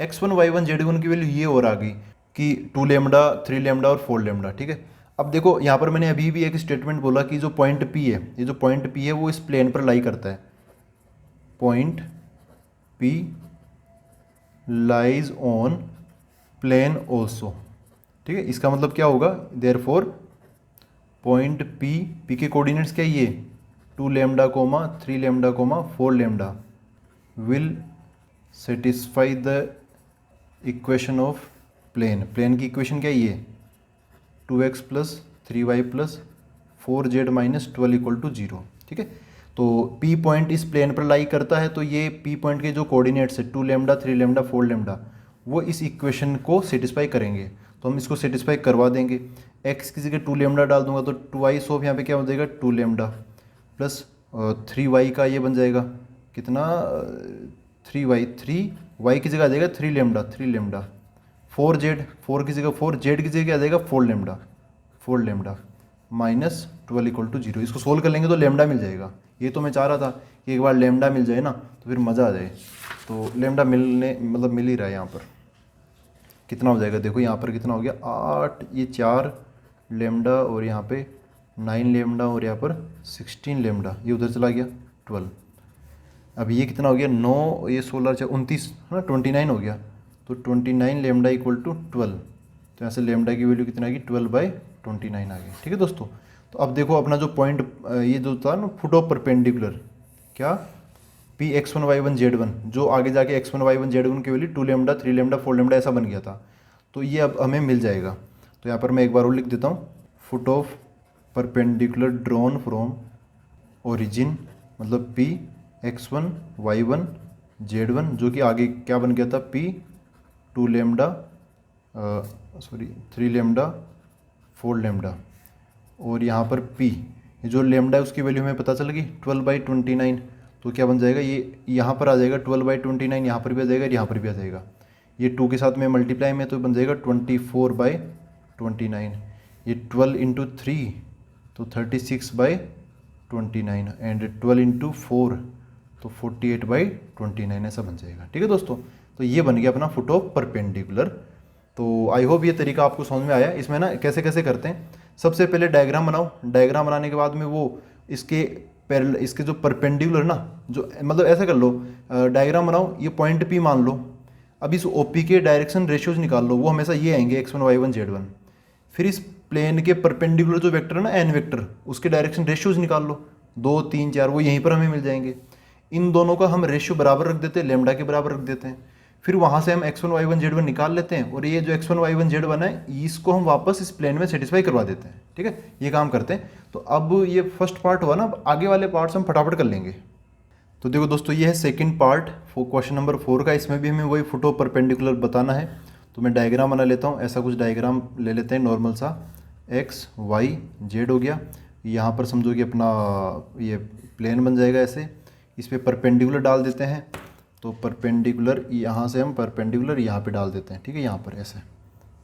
x1 y1 z1 की वैल्यू ये और आ गई कि 2 लेमडा, 3 लेमडा और 4 लेमडा। ठीक है, अब देखो यहाँ पर मैंने अभी भी एक स्टेटमेंट बोला कि जो पॉइंट पी है, ये जो पॉइंट पी है वो इस प्लेन पर लाई करता है। Point P lies on plane also. ठीक है, इसका मतलब क्या होगा, देयरफॉर पॉइंट पी के कोऑर्डिनेट्स क्या ये 2 lambda 3 lambda 4 lambda will satisfy the equation of plane की इक्वेशन क्या है ये 2x + 3y + 4z - 12 = 0। ठीक है, तो P पॉइंट इस प्लेन पर लाई करता है, तो ये P पॉइंट के जो कोऑर्डिनेट्स है 2 लेमडा, 3 लेमडा, 4 लेमडा, वो इस इक्वेशन को सेटिस्फाई करेंगे। तो हम इसको सेटिस्फाई करवा देंगे। x की जगह 2 लेमडा डाल दूंगा, तो 2i ऑफ यहाँ पे क्या हो जाएगा 2 लेमडा प्लस 3y का ये बन जाएगा कितना 3y की जगह आ जाएगा 3 लेमडा 4 की जगह 4z की जगह आ जाएगा 4 लेमडा -12 = 0। इसको सोल्व कर लेंगे तो लेमडा मिल जाएगा। ये तो मैं चाह रहा था कि एक बार लेमडा मिल जाए ना, तो फिर मज़ा आ जाए। तो लेमडा मिल ही रहा है यहाँ पर, कितना हो जाएगा, देखो यहाँ पर कितना हो गया 8, ये 4 लेमडा और यहाँ पे 9 लेमडा और यहाँ पर 16 लेमडा, ये उधर चला गया 12। अब ये कितना हो गया 9, ये 16 29 है ना, 29 हो गया। तो 29 लेमडा इक्वल टू 12। तो यहाँ से लेमडा की वैल्यू कितना आ गई 12/29 आ गई। ठीक है दोस्तों। तो अब देखो अपना जो पॉइंट ये जो था ना फुट ऑफ परपेंडिकुलर, क्या Px1 y1 z1, जो आगे जाके x1 y1 z1 की वैल्यू 2 लेमडा 3 लेमडा 4 लेमडा ऐसा बन गया था। तो ये अब हमें मिल जाएगा। तो यहाँ पर मैं एक बार और लिख देता हूँ, foot of perpendicular drawn from origin मतलब Px1 y1 z1, जो कि आगे क्या बन गया था P 2 लेमडा 3 लेमडा 4 लेमडा, और यहाँ पर P जो लेमडा है उसकी वैल्यू हमें पता चल गई 12/29। तो क्या बन जाएगा, ये यहाँ पर आ जाएगा 12/29, यहाँ पर भी आ जाएगा, यहाँ पर भी आ जाएगा। ये 2 के साथ में मल्टीप्लाई में तो बन जाएगा 24/29। ये 12 इंटू 3 तो 36/29 एंड 12 इंटू 4 तो 48/29 ऐसा बन जाएगा। ठीक है दोस्तों। तो ये बन गया अपना फुट ऑफ परपेंडिकुलर। तो आई होप ये तरीका आपको समझ में आया। इसमें ना कैसे कैसे करते हैं, सबसे पहले डायग्राम बनाओ, डायग्राम बनाने के बाद में वो इसके जो परपेंडिकुलर ना, जो मतलब ऐसे कर लो, डायग्राम बनाओ, ये पॉइंट P मान लो। अब इस OP के डायरेक्शन रेशियोज निकाल लो, वो हमेशा ये आएंगे x1 y1 z1। फिर इस प्लेन के परपेंडिकुलर जो वेक्टर है ना n वेक्टर, उसके डायरेक्शन रेशियोज निकाल लो, 2 3 4, वो यहीं पर हमें मिल जाएंगे। इन दोनों का हम रेशियो बराबर रख देते हैं, लेमडा के बराबर रख देते हैं। फिर वहाँ से हम x1 y1 z1 निकाल लेते हैं, और ये जो x1 y1 z1 है इसको हम वापस इस प्लेन में सेटिस्फाई करवा देते हैं। ठीक है, ये काम करते हैं। तो अब ये फर्स्ट पार्ट हुआ ना, अब आगे वाले पार्ट्स हम फटाफट कर लेंगे। तो देखो दोस्तों, ये है सेकंड पार्ट क्वेश्चन नंबर 4 का। इसमें भी हमें वही फुट ऑफ परपेंडिकुलर बताना है। तो मैं डायग्राम बना लेता हूँ, ऐसा कुछ डायग्राम ले लेते हैं नॉर्मल सा। x y z हो गया, यहाँ पर समझो कि अपना ये प्लेन बन जाएगा ऐसे। इस पर परपेंडिकुलर डाल देते हैं, तो परपेंडिकुलर यहाँ से हम परपेंडिकुलर यहाँ पे डाल देते हैं। ठीक है, यहाँ पर ऐसे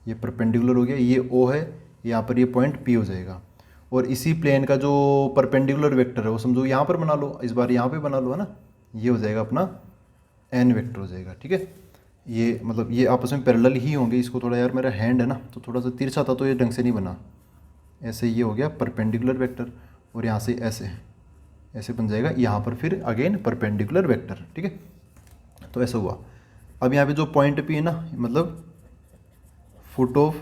ये परपेंडिकुलर हो गया, ये O है, यहाँ पर ये पॉइंट P हो जाएगा। और इसी प्लेन का जो परपेंडिकुलर वेक्टर है वो समझो यहाँ पर बना लो, इस बार यहाँ पे बना लो, है ना। ये हो जाएगा अपना n वेक्टर हो जाएगा। ठीक है, ये मतलब ये आपस में पैरेलल ही होंगे। इसको थोड़ा, यार मेरा हैंड है ना तो थोड़ा सा तिरछा था तो ये ढंग से नहीं बना। ऐसे ये हो गया परपेंडिकुलर वेक्टर, और यहाँ से ऐसे ऐसे बन जाएगा, यहाँ पर फिर अगेन परपेंडिकुलर वेक्टर। ठीक है, तो ऐसा हुआ। अब यहाँ पे जो पॉइंट P है ना, मतलब फुट ऑफ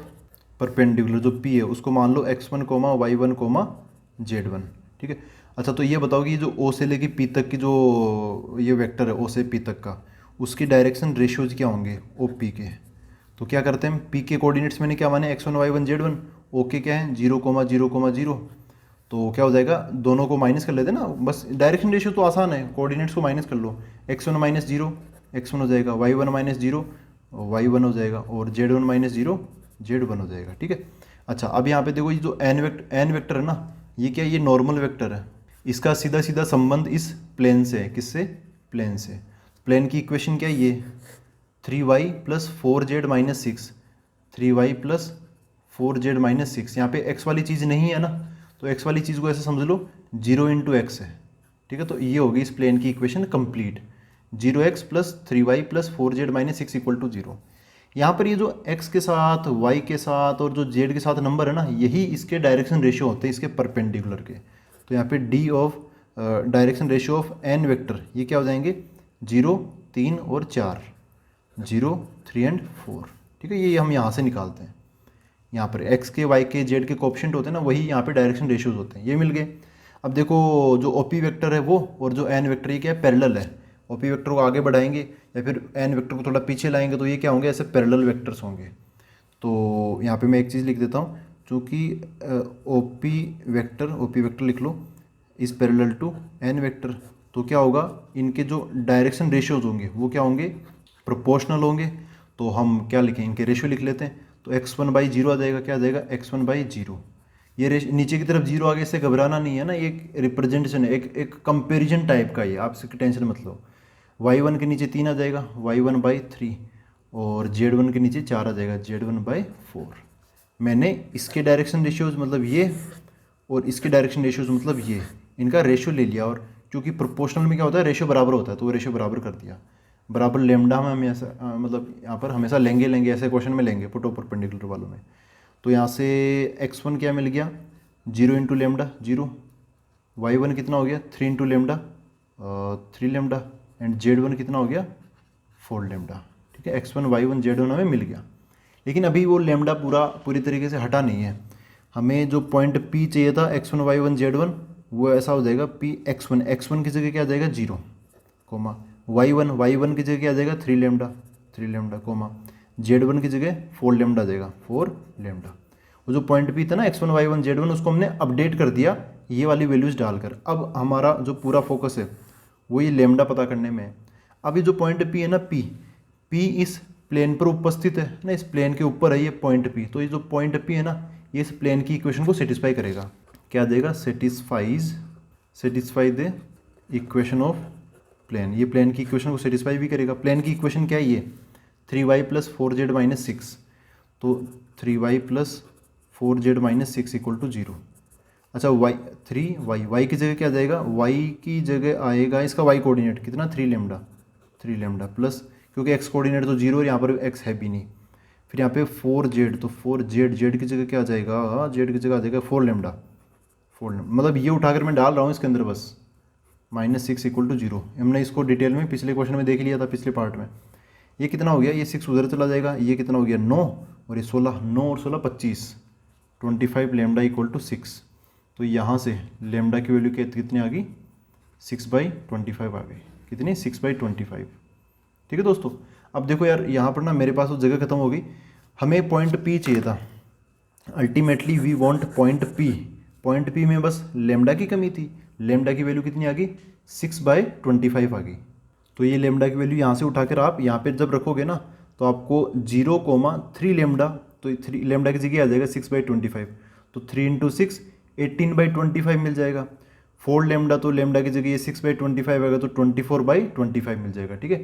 परपेंडिकुलर जो P है उसको मान लो x1, y1, z1। ठीक है, अच्छा तो ये बताओ कि ये जो O से लेके P तक की जो ये वेक्टर है O से P तक का, उसकी डायरेक्शन रेशियोज क्या होंगे OP के। तो क्या करते हैं हम, P के कोऑर्डिनेट्स मैंने क्या माने x1 y1 z1, O के क्या है 0, 0, 0। तो क्या हो जाएगा, दोनों को माइनस कर लेते हैं ना, बस डायरेक्शन रेशियो तो आसान है, कोऑर्डिनेट्स को माइनस कर लो। x1 - 0 x1 हो जाएगा, y1 - 0 y1 हो जाएगा, और z1 - 0 z1 हो जाएगा। ठीक है, अच्छा अब यहाँ पे देखो ये जो n वेक्टर है ना, ये क्या है, ये नॉर्मल वेक्टर है। इसका सीधा सीधा संबंध इस प्लेन से है, किससे, प्लेन से। प्लेन की इक्वेशन क्या है, ये 3y + 4z - 6, 3y + 4z - 6। यहाँ पे x वाली चीज़ नहीं है ना, तो x वाली चीज़ को ऐसे समझ लो 0 × x है। ठीक है, तो ये होगी इस प्लेन की equation complete, 0x + 3y + 4z - 6 = 0। यहाँ पर ये जो x के साथ y के साथ और जो z के साथ नंबर है ना, यही इसके डायरेक्शन रेशियो होते हैं, इसके परपेंडिकुलर के। तो यहाँ पे d of direction ratio of n vector ये क्या हो जाएंगे 0, 3 और 4, 0, 3 एंड 4। ठीक है, ये हम यहाँ से निकालते हैं। यहाँ पर x के y के z के कोएफिशिएंट होते हैं ना, वही यहाँ पे डायरेक्शन रेशियोज होते हैं, ये मिल गए। अब देखो जो OP वेक्टर है वो और जो n वेक्टर ये क्या है, पैरेलल है। OP वेक्टर को आगे बढ़ाएंगे या फिर n वेक्टर को थोड़ा पीछे लाएंगे तो ये क्या होंगे, ऐसे पैरेलल वेक्टर्स होंगे। तो यहाँ पे मैं एक चीज़ लिख देता हूँ, चूँकि OP वेक्टर लिख लो इस पैरेलल टू n वेक्टर, तो क्या होगा, इनके जो डायरेक्शन रेशियोज होंगे वो क्या होंगे, प्रोपोर्शनल होंगे। तो हम क्या लिखें, इनके रेशियो लिख लेते हैं। तो x1/0 आ जाएगा, क्या आ जाएगा x1/0। ये नीचे की तरफ 0 आगे, से घबराना नहीं है ना, ये एक रिप्रेजेंटेशन है, एक कंपेरिजन टाइप का, ये आप इसकी टेंशन मत लो। y1 के नीचे 3 आ जाएगा, y1/3, और z1 के नीचे 4 आ जाएगा, z1/4। मैंने इसके डायरेक्शन रेशियोज मतलब ये, और इसके डायरेक्शन रेशियोज मतलब ये, इनका रेशियो ले लिया। और क्योंकि प्रोपोर्शनल में क्या होता है, रेशियो बराबर होता है, तो वो रेशियो बराबर कर दिया। बराबर लेमडा में हमेशा मतलब यहाँ पर हमेशा लेंगे ऐसे क्वेश्चन में लेंगे पुट ऑफ परपेंडिकुलर वालों में। तो यहाँ से x1 क्या मिल गया 0 इंटू लेमडा 0, y1 कितना हो गया 3 into lambda 3 lambda, and z1 कितना हो गया 4 लेमडा। ठीक है, x1 y1 z1 हमें मिल गया। लेकिन अभी वो लेमडा पूरी तरीके से हटा नहीं है, हमें जो पॉइंट P चाहिए था x1 y1 z1 वो ऐसा हो जाएगा P x1 की जगह क्या आ जाएगा 0 कोमा, y1 की जगह क्या आ जाएगा 3 लेमडा कोमा, z1 की जगह 4 लेमडा आ जाएगा 4 लेमडा। वो जो पॉइंट P था ना x1 y1 z1 उसको हमने अपडेट कर दिया ये वाली वैल्यूज़ डालकर। अब हमारा जो पूरा फोकस है वो ये लेमडा पता करने में है। अब ये जो पॉइंट P है ना P इस प्लेन पर उपस्थित है ना, इस प्लेन के ऊपर है ये पॉइंट P, तो ये जो पॉइंट P है ना ये इस प्लेन की इक्वेशन को सेटिस्फाई करेगा। क्या देगा satisfy the equation of plane, ये प्लेन की इक्वेशन को सेटिस्फाई भी करेगा। प्लेन की इक्वेशन क्या है ये 3y + 4z - 6, तो 3y + 4z - 6 = 0। अच्छा y की जगह क्या आ जाएगा, y की जगह आएगा इसका y कोऑर्डिनेट कितना 3 लेमडा प्लस, क्योंकि x कोऑर्डिनेट तो 0 और यहाँ पर x है भी नहीं, फिर यहाँ पे 4z, तो 4z की जगह क्या आ जाएगा, z की जगह आ जाएगा 4 लेमडा, मतलब ये उठाकर मैं डाल रहा हूँ इसके अंदर बस -6 = 0। हमने इसको डिटेल में पिछले क्वेश्चन में देख लिया था, पिछले पार्ट में। ये कितना हो गया, ये 6 उधर चला जाएगा, ये कितना हो गया 9 और ये 16, 9 और 16 25, 25 लेमडा = 6। तो यहाँ से लेमडा की वैल्यू कितनी आ गई 6/25 आ गई, कितनी 6/25। ठीक है दोस्तों, अब देखो यार यहाँ पर ना मेरे पास वो जगह खत्म हो गई, हमें पॉइंट P चाहिए था। Ultimately we want point P में बस लेमडा की कमी थी, लेमडा की वैल्यू कितनी आ गई 6/25 आ गई। तो ये लेमडा की वैल्यू यहाँ से उठाकर आप यहाँ पे जब रखोगे ना तो आपको 0,3 लेमडा, तो 3 लेमडा की जगह आ जाएगा 6/25, तो 3 × 6 18/25 मिल जाएगा। 4 लेमडा, तो लेमडा की जगह ये 6/25 आएगा, तो 24/25 मिल जाएगा। ठीक है,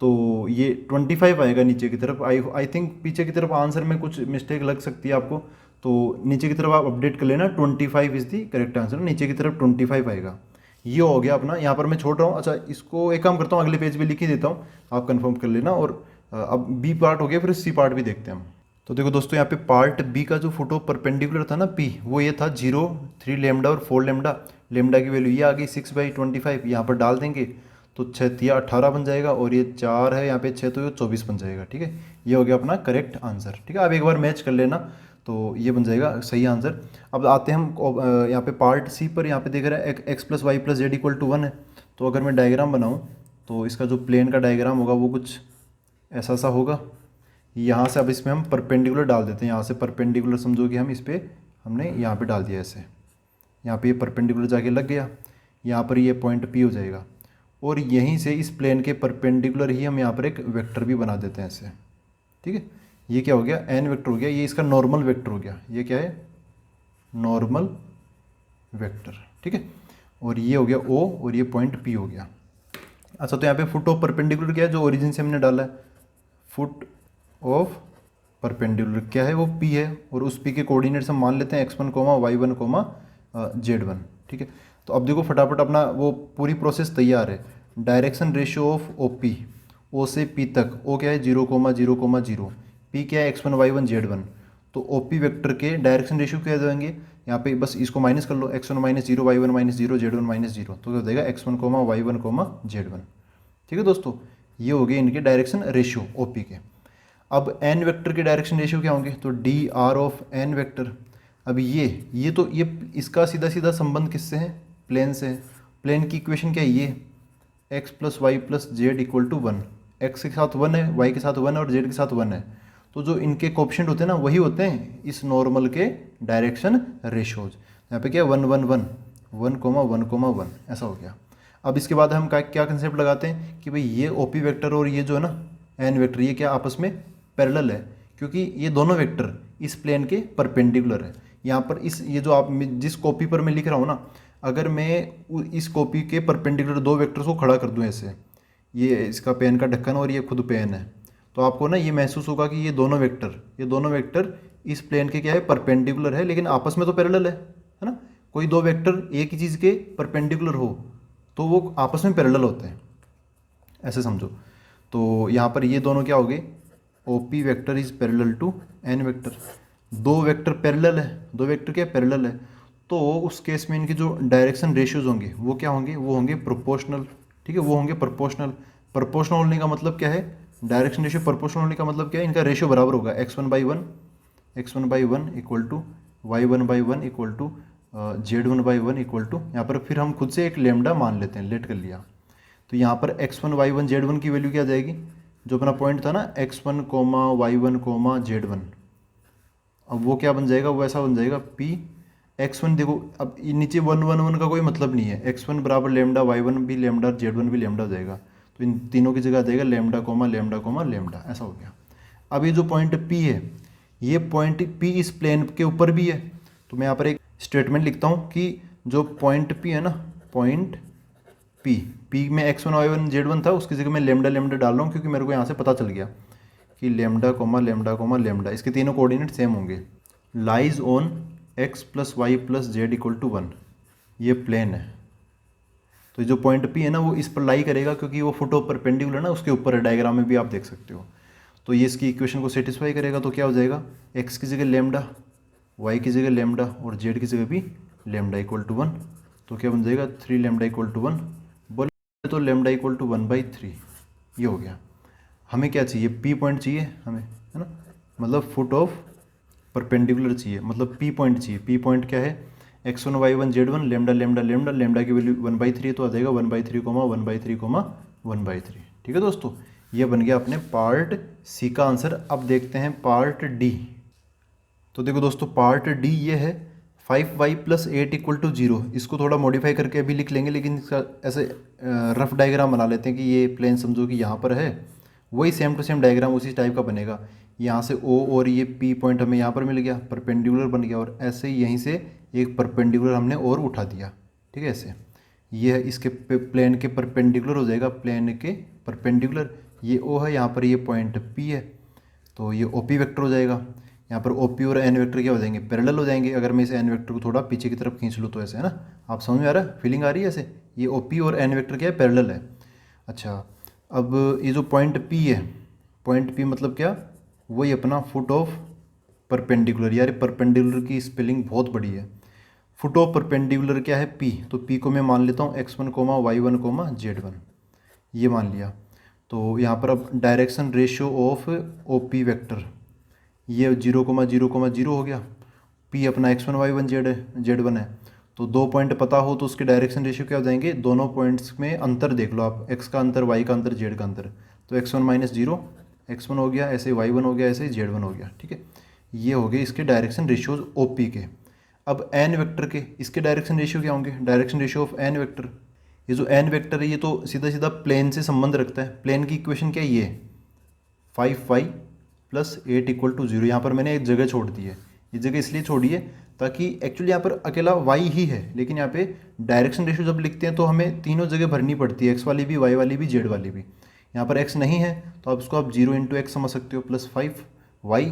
तो ये 25 आएगा नीचे की तरफ। आई थिंक पीछे की तरफ आंसर में कुछ मिस्टेक लग सकती है आपको, तो नीचे की तरफ आप अपडेट कर लेना 25 इज़ दी करेक्ट आंसर, नीचे की तरफ 25 आएगा। ये हो गया अपना, यहाँ पर मैं छोड़ रहा हूँ। अच्छा, इसको एक काम करता हूँ, अगले पेज पे लिख ही देता हूँ, आप कंफर्म कर लेना। और अब बी पार्ट हो गया, फिर सी पार्ट भी देखते हैं हम। तो देखो दोस्तों, यहाँ पे पार्ट बी का जो फोटो परपेंडिकुलर था ना पी, वो ये था 0, 3 लेमडा और 4 लेमडा। लेमडा की वैल्यू ये आ गई 6/25, यहाँ पर डाल देंगे तो 6 या 18 बन जाएगा, और ये 4 है यहाँ पे 6, तो ये 24 बन जाएगा। ठीक है, ये हो गया अपना करेक्ट आंसर। ठीक है, आप एक बार मैच कर लेना तो ये बन जाएगा सही आंसर। अब आते हैं हम यहाँ पे पार्ट सी पर। यहाँ पे देख रहा है x + y + z = 1 है। तो अगर मैं डायग्राम बनाऊँ तो इसका जो प्लेन का डायग्राम होगा वो कुछ ऐसा सा होगा। यहाँ से अब इसमें हम परपेंडिकुलर डाल देते हैं, यहाँ से परपेंडिकुलर समझो कि हम इस पर हमने यहाँ पे डाल दिया ऐसे, यहाँ पे ये परपेंडिकुलर जाके लग गया, यहाँ पर ये पॉइंट P हो जाएगा, और यहीं से इस प्लेन के परपेंडिकुलर ही हम यहाँ पर एक वेक्टर भी बना देते हैं ऐसे। ठीक है, ये क्या हो गया n वेक्टर हो गया, ये इसका नॉर्मल वेक्टर हो गया, ये क्या है नॉर्मल वेक्टर। ठीक है, और ये हो गया O और ये पॉइंट P हो गया। अच्छा, तो यहाँ पे फुट ऑफ परपेंडिकुलर क्या है, जो ओरिजिन से हमने डाला है, फुट ऑफ परपेंडिकुलर क्या है वो P है, और उस P के कोऑर्डिनेट्स हम मान लेते हैं x1, y1, z1। ठीक है, तो अब देखो फटाफट अपना वो पूरी प्रोसेस तैयार है। Direction ratio of OP, O से P तक, O क्या है 0,0,0, P क्या है x1, y1, z1। तो OP वेक्टर के डायरेक्शन रेशियो क्या देंगे, यहाँ पे बस इसको माइनस कर लो, x1 - 0, y1 - 0, z1 - 0, तो क्या हो जाएगा x1, y1, z1। ठीक है दोस्तों, ये हो गए इनके डायरेक्शन रेशियो OP के। अब n वेक्टर के डायरेक्शन रेशियो क्या होंगे, तो dr ऑफ n वेक्टर। अब ये इसका सीधा सीधा संबंध किससे है, प्लेन से है। प्लेन की इक्वेशन क्या है, ये x + y + z = 1, x के साथ 1 है, y के साथ 1 है और z के साथ 1 है। तो जो इनके कोएफिशिएंट होते हैं ना वही होते हैं इस नॉर्मल के डायरेक्शन रेशियोज। यहाँ पे क्या 1, 1, 1, 1, 1, 1 ऐसा हो गया। अब इसके बाद हम क्या कंसेप्ट लगाते हैं कि भाई ये OP वेक्टर और ये जो है ना n वेक्टर, ये क्या आपस में पैरेलल है, क्योंकि ये दोनों वेक्टर इस प्लेन के परपेंडिकुलर है। यहाँ पर ये जो आप जिस कॉपी पर मैं लिख रहा हूँ ना, अगर मैं इस कॉपी के परपेंडिकुलर दो वेक्टर्स को खड़ा कर दूँ ऐसे, ये इसका पेन का ढक्कन और ये खुद पेन है, तो आपको ना ये महसूस होगा कि ये दोनों वेक्टर इस प्लेन के क्या है परपेंडिकुलर है, लेकिन आपस में तो पैरेलल है ना। कोई दो वेक्टर एक ही चीज़ के परपेंडिकुलर हो तो वो आपस में पैरेलल होते हैं, ऐसे समझो। तो यहाँ पर ये दोनों क्या हो गए, O P vector is parallel to n vector. दो वेक्टर पैरेलल है, दो वेक्टर क्या पैरेलल है, तो उस केस में इनके जो डायरेक्शन रेशियोज होंगे वो क्या होंगे, वो होंगे प्रोपोर्शनल। ठीक है, वो होंगे प्रोपोर्शनल। प्रोपोर्शनल होने का मतलब क्या है, डायरेक्शन रेशियो प्रोपोर्शनल होने का मतलब क्या है, इनका रेशियो बराबर होगा, x1/1 equal to y1/1 equal to z1/1 equal to, यहाँ पर फिर हम खुद से एक लेमडा मान लेते हैं, लेट कर लिया। तो यहाँ पर x1 y1 z1 की वैल्यू क्या आ जाएगी, जो अपना पॉइंट था ना x1, y1, z1, अब वो क्या बन जाएगा, वो ऐसा बन जाएगा p x1। देखो अब ये नीचे 1 1 1 का कोई मतलब नहीं है, x1 बराबर लेमडा, y1 भी लेमडा, z1 भी लेमडा हो जाएगा। तो इन तीनों की जगह आ जाएगा lambda comma lambda comma lambda, ऐसा हो गया। अब ये जो पॉइंट P है, ये पॉइंट P इस प्लेन के ऊपर भी है। तो मैं यहाँ पर एक स्टेटमेंट लिखता हूँ कि जो पॉइंट P है ना, पॉइंट P में x1 y1 z1 था, उसकी जगह मैं लेमडा लेमडा डाल रहा हूँ क्योंकि मेरे को यहाँ से पता चल गया कि lambda comma lambda comma lambda, इसके तीनों कोऑर्डिनेट सेम होंगे। Lies on x plus y plus z equal to 1, ये प्लेन है। तो जो पॉइंट P है ना, वो इस पर लाई करेगा क्योंकि वो फुट ऑफ परपेंडिकुलर ना उसके ऊपर है, डायग्राम में भी आप देख सकते हो। तो ये इसकी इक्वेशन को सेटिस्फाई करेगा। तो क्या हो जाएगा, x की जगह लेमडा, y की जगह लेमडा और z की जगह भी लेमडा इक्वल टू 1। तो क्या बन जाएगा 3 लेमडा इक्वल टू 1, बोले तो लेमडा इक्वल टू 1/3, ये हो गया। हमें क्या चाहिए, P पॉइंट चाहिए हमें, है ना, मतलब फुट ऑफ परपेंडिकुलर चाहिए, मतलब P पॉइंट चाहिए। P पॉइंट क्या है, x1 y1 z1 lambda lambda lambda, lambda की वैल्यू 1/3, तो आ जाएगा 1/3 1/3 ठीक है दोस्तों, ये बन गया अपने पार्ट सी का आंसर। अब देखते हैं पार्ट डी। तो देखो दोस्तों, पार्ट डी ये है 5y + 8 = 0। इसको थोड़ा मॉडिफाई करके अभी लिख लेंगे, लेकिन इसका ऐसे रफ डायग्राम बना लेते हैं कि ये प्लेन समझो कि यहाँ पर है, वही सेम टू सेम डायग्राम उसी टाइप का बनेगा। यहाँ से O और ये P पॉइंट हमें यहाँ पर मिल गया, परपेंडिकुलर बन गया, और ऐसे ही यहीं से एक परपेंडिकुलर हमने और उठा दिया। ठीक है, ऐसे ये है इसके प्लेन के परपेंडिकुलर हो जाएगा, प्लेन के परपेंडिकुलर। ये O है, यहाँ पर ये पॉइंट P है, तो ये OP वेक्टर हो जाएगा। यहाँ पर OP और N वेक्टर क्या हो जाएंगे, पैरेलल हो जाएंगे। अगर मैं इस N वेक्टर को थोड़ा पीछे की तरफ खींच लूँ तो ऐसे, है ना, आप समझ में आ रहा है, फीलिंग आ रही है ऐसे, ये OP और N वेक्टर क्या है, पैरेलल है। अच्छा, अब ये जो पॉइंट P है, पॉइंट P मतलब क्या, वही अपना फुट ऑफ परपेंडिकुलर। यार परपेंडिकुलर की स्पेलिंग बहुत बड़ी है। फुट ऑफ परपेंडिकुलर क्या है, P, तो P को मैं मान लेता हूँ x1, y1, z1, ये मान लिया। तो यहाँ पर अब direction ratio of OP vector, ये 0,0,0 हो गया। P अपना x1 y1 z1 है, तो दो पॉइंट पता हो तो उसके डायरेक्शन रेशियो क्या हो जाएंगे, दोनों पॉइंट्स में अंतर देख लो आप, x का अंतर, y का अंतर, z का अंतर। तो x1 - 0 x1 हो गया, ऐसे y1 हो गया, ऐसे z1 हो गया। ठीक है, ये हो गए इसके डायरेक्शन रेशियोज OP के। अब n वेक्टर के, इसके डायरेक्शन रेशियो क्या होंगे, direction ratio of n vector. ये जो n वेक्टर है ये तो सीधा सीधा प्लेन से संबंध रखता है। प्लेन की इक्वेशन क्या है, ये 5y + 8 = 0। यहाँ पर मैंने एक जगह छोड़ दी है, ये जगह इसलिए छोड़ी है ताकि एक्चुअली यहाँ पर अकेला y ही है, लेकिन यहाँ पे डायरेक्शन रेशियो जब लिखते हैं तो हमें तीनों जगह भरनी पड़ती है, x वाली भी, y वाली भी, z वाली भी। यहाँ पर x नहीं है तो आप इसको आप 0 × x समझ सकते हो, +5y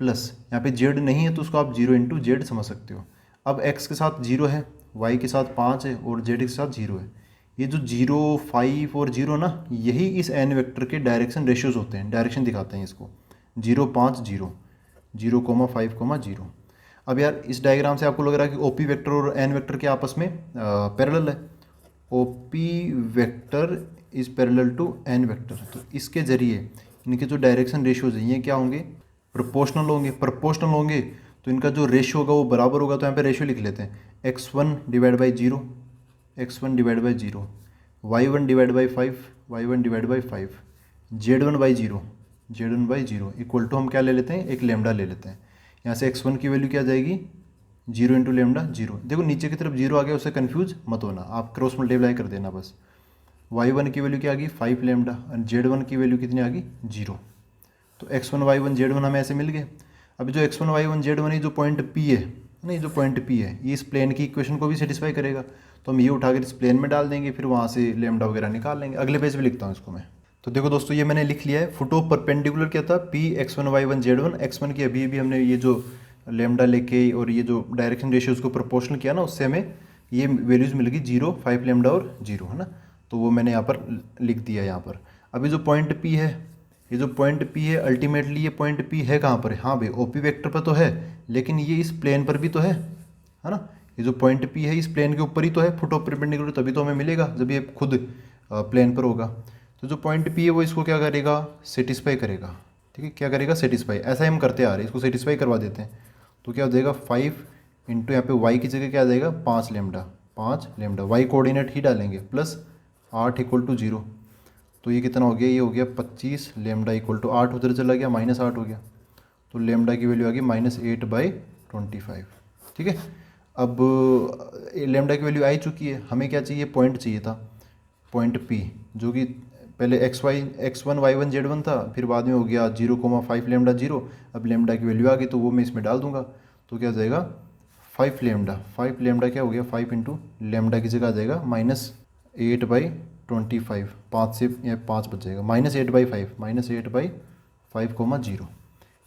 प्लस यहाँ पे z नहीं है तो उसको आप 0 × z समझ सकते हो। अब x के साथ 0 है, y के साथ 5 है और z के साथ 0 है। ये जो 0, 5 और 0 ना, यही इस n वेक्टर के डायरेक्शन रेशियोज होते हैं, डायरेक्शन दिखाते हैं इसको। 0, 5, 0, 0,5, 0। अब यार इस डायग्राम से आपको लग रहा है कि OP वेक्टर और n वेक्टर के आपस में पैरेलल है। OP vector is parallel to n vector, तो इसके जरिए इनके जो डायरेक्शन रेशियोज हैं ये क्या होंगे, प्रोपोर्शनल होंगे। प्रोपोर्शनल होंगे तो इनका जो रेशियो होगा वो बराबर होगा। तो यहाँ पे रेशियो लिख लेते हैं, x1 / 0, x1 / 0, y1 / 5, y1 / 5, z1/0, z1/0 equal to हम क्या ले लेते हैं, एक लेमडा ले लेते हैं। यहाँ से x1 की वैल्यू क्या आ जाएगी, 0 × लेमडा 0। देखो नीचे की तरफ 0 आ गया, उससे कन्फ्यूज मत होना, आप क्रॉस मल्टीप्लाई कर देना बस। y1 की वैल्यू क्या आ गई, 5 लेमडा, और z1 की वैल्यू कितनी आ गई, 0। तो x1 y1 z1 हमें ऐसे मिल गए। अभी जो x1 y1 z1 है, जो पॉइंट P है ना, ये जो पॉइंट P है ये इस प्लेन की इक्वेशन को भी सेटिस्फाई करेगा। तो हम ये उठाकर इस प्लेन में डाल देंगे, फिर वहाँ से लेमडा वगैरह निकाल लेंगे। अगले पेज पे लिखता हूँ इसको मैं। तो देखो दोस्तों, ये मैंने लिख लिया है। फुट ऑफ परपेंडिकुलर क्या था, P x1 y1 z1। x1 की अभी अभी हमने ये जो लेमडा लेके और ये जो डायरेक्शन रेशियो उसको प्रोपोर्शनल किया ना, उससे हमें ये वैल्यूज़ मिल गई 0, 5 लेमडा और 0, है ना। तो वो मैंने यहाँ पर लिख दिया यहाँ पर। अब ये जो पॉइंट P है, ये जो पॉइंट P है अल्टीमेटली ये पॉइंट P है कहाँ पर है? हाँ भाई OP वेक्टर पर तो है, लेकिन ये इस प्लेन पर भी तो है ना? ये जो पॉइंट P है इस प्लेन के ऊपर ही तो है, फुट ऑफ परपेंडिकुलर, तभी तो हमें मिलेगा जब ये खुद प्लेन पर होगा। तो जो पॉइंट P है वो इसको क्या करेगा? सेटिस्फाई करेगा। ठीक है, क्या करेगा? सेटिस्फाई। ऐसा ही हम करते आ रहे हैं, इसको सेटिस्फाई करवा देते हैं। तो क्या हो जाएगा 5 इंटू यहाँ पे y की जगह क्या आ जाएगा 5 लेमडा, 5 लेमडा, y कोऑर्डिनेट ही डालेंगे, प्लस 8 इक्वल टू 0। तो ये कितना हो गया? ये हो गया 25 लेमडा इक्वल टू 8 उधर चला गया, -8 हो गया। तो लेमडा की वैल्यू आ गई -8/25। ठीक है, अब लेमडा की वैल्यू आ ही चुकी है, हमें क्या चाहिए? पॉइंट चाहिए था, पॉइंट P, जो कि पहले x1 y1 z1 था, फिर बाद में हो गया 0,5 लेमडा 0। अब लेमडा की वैल्यू आ गई तो वो मैं इसमें डाल दूंगा। तो क्या आ जाएगा 5 लेमडा, 5 लेमडा क्या हो गया 5 इंटू लेमडा की जगह आ जाएगा -8/25, 5 से 5 बच जाएगा, -8/5, -8/5,0।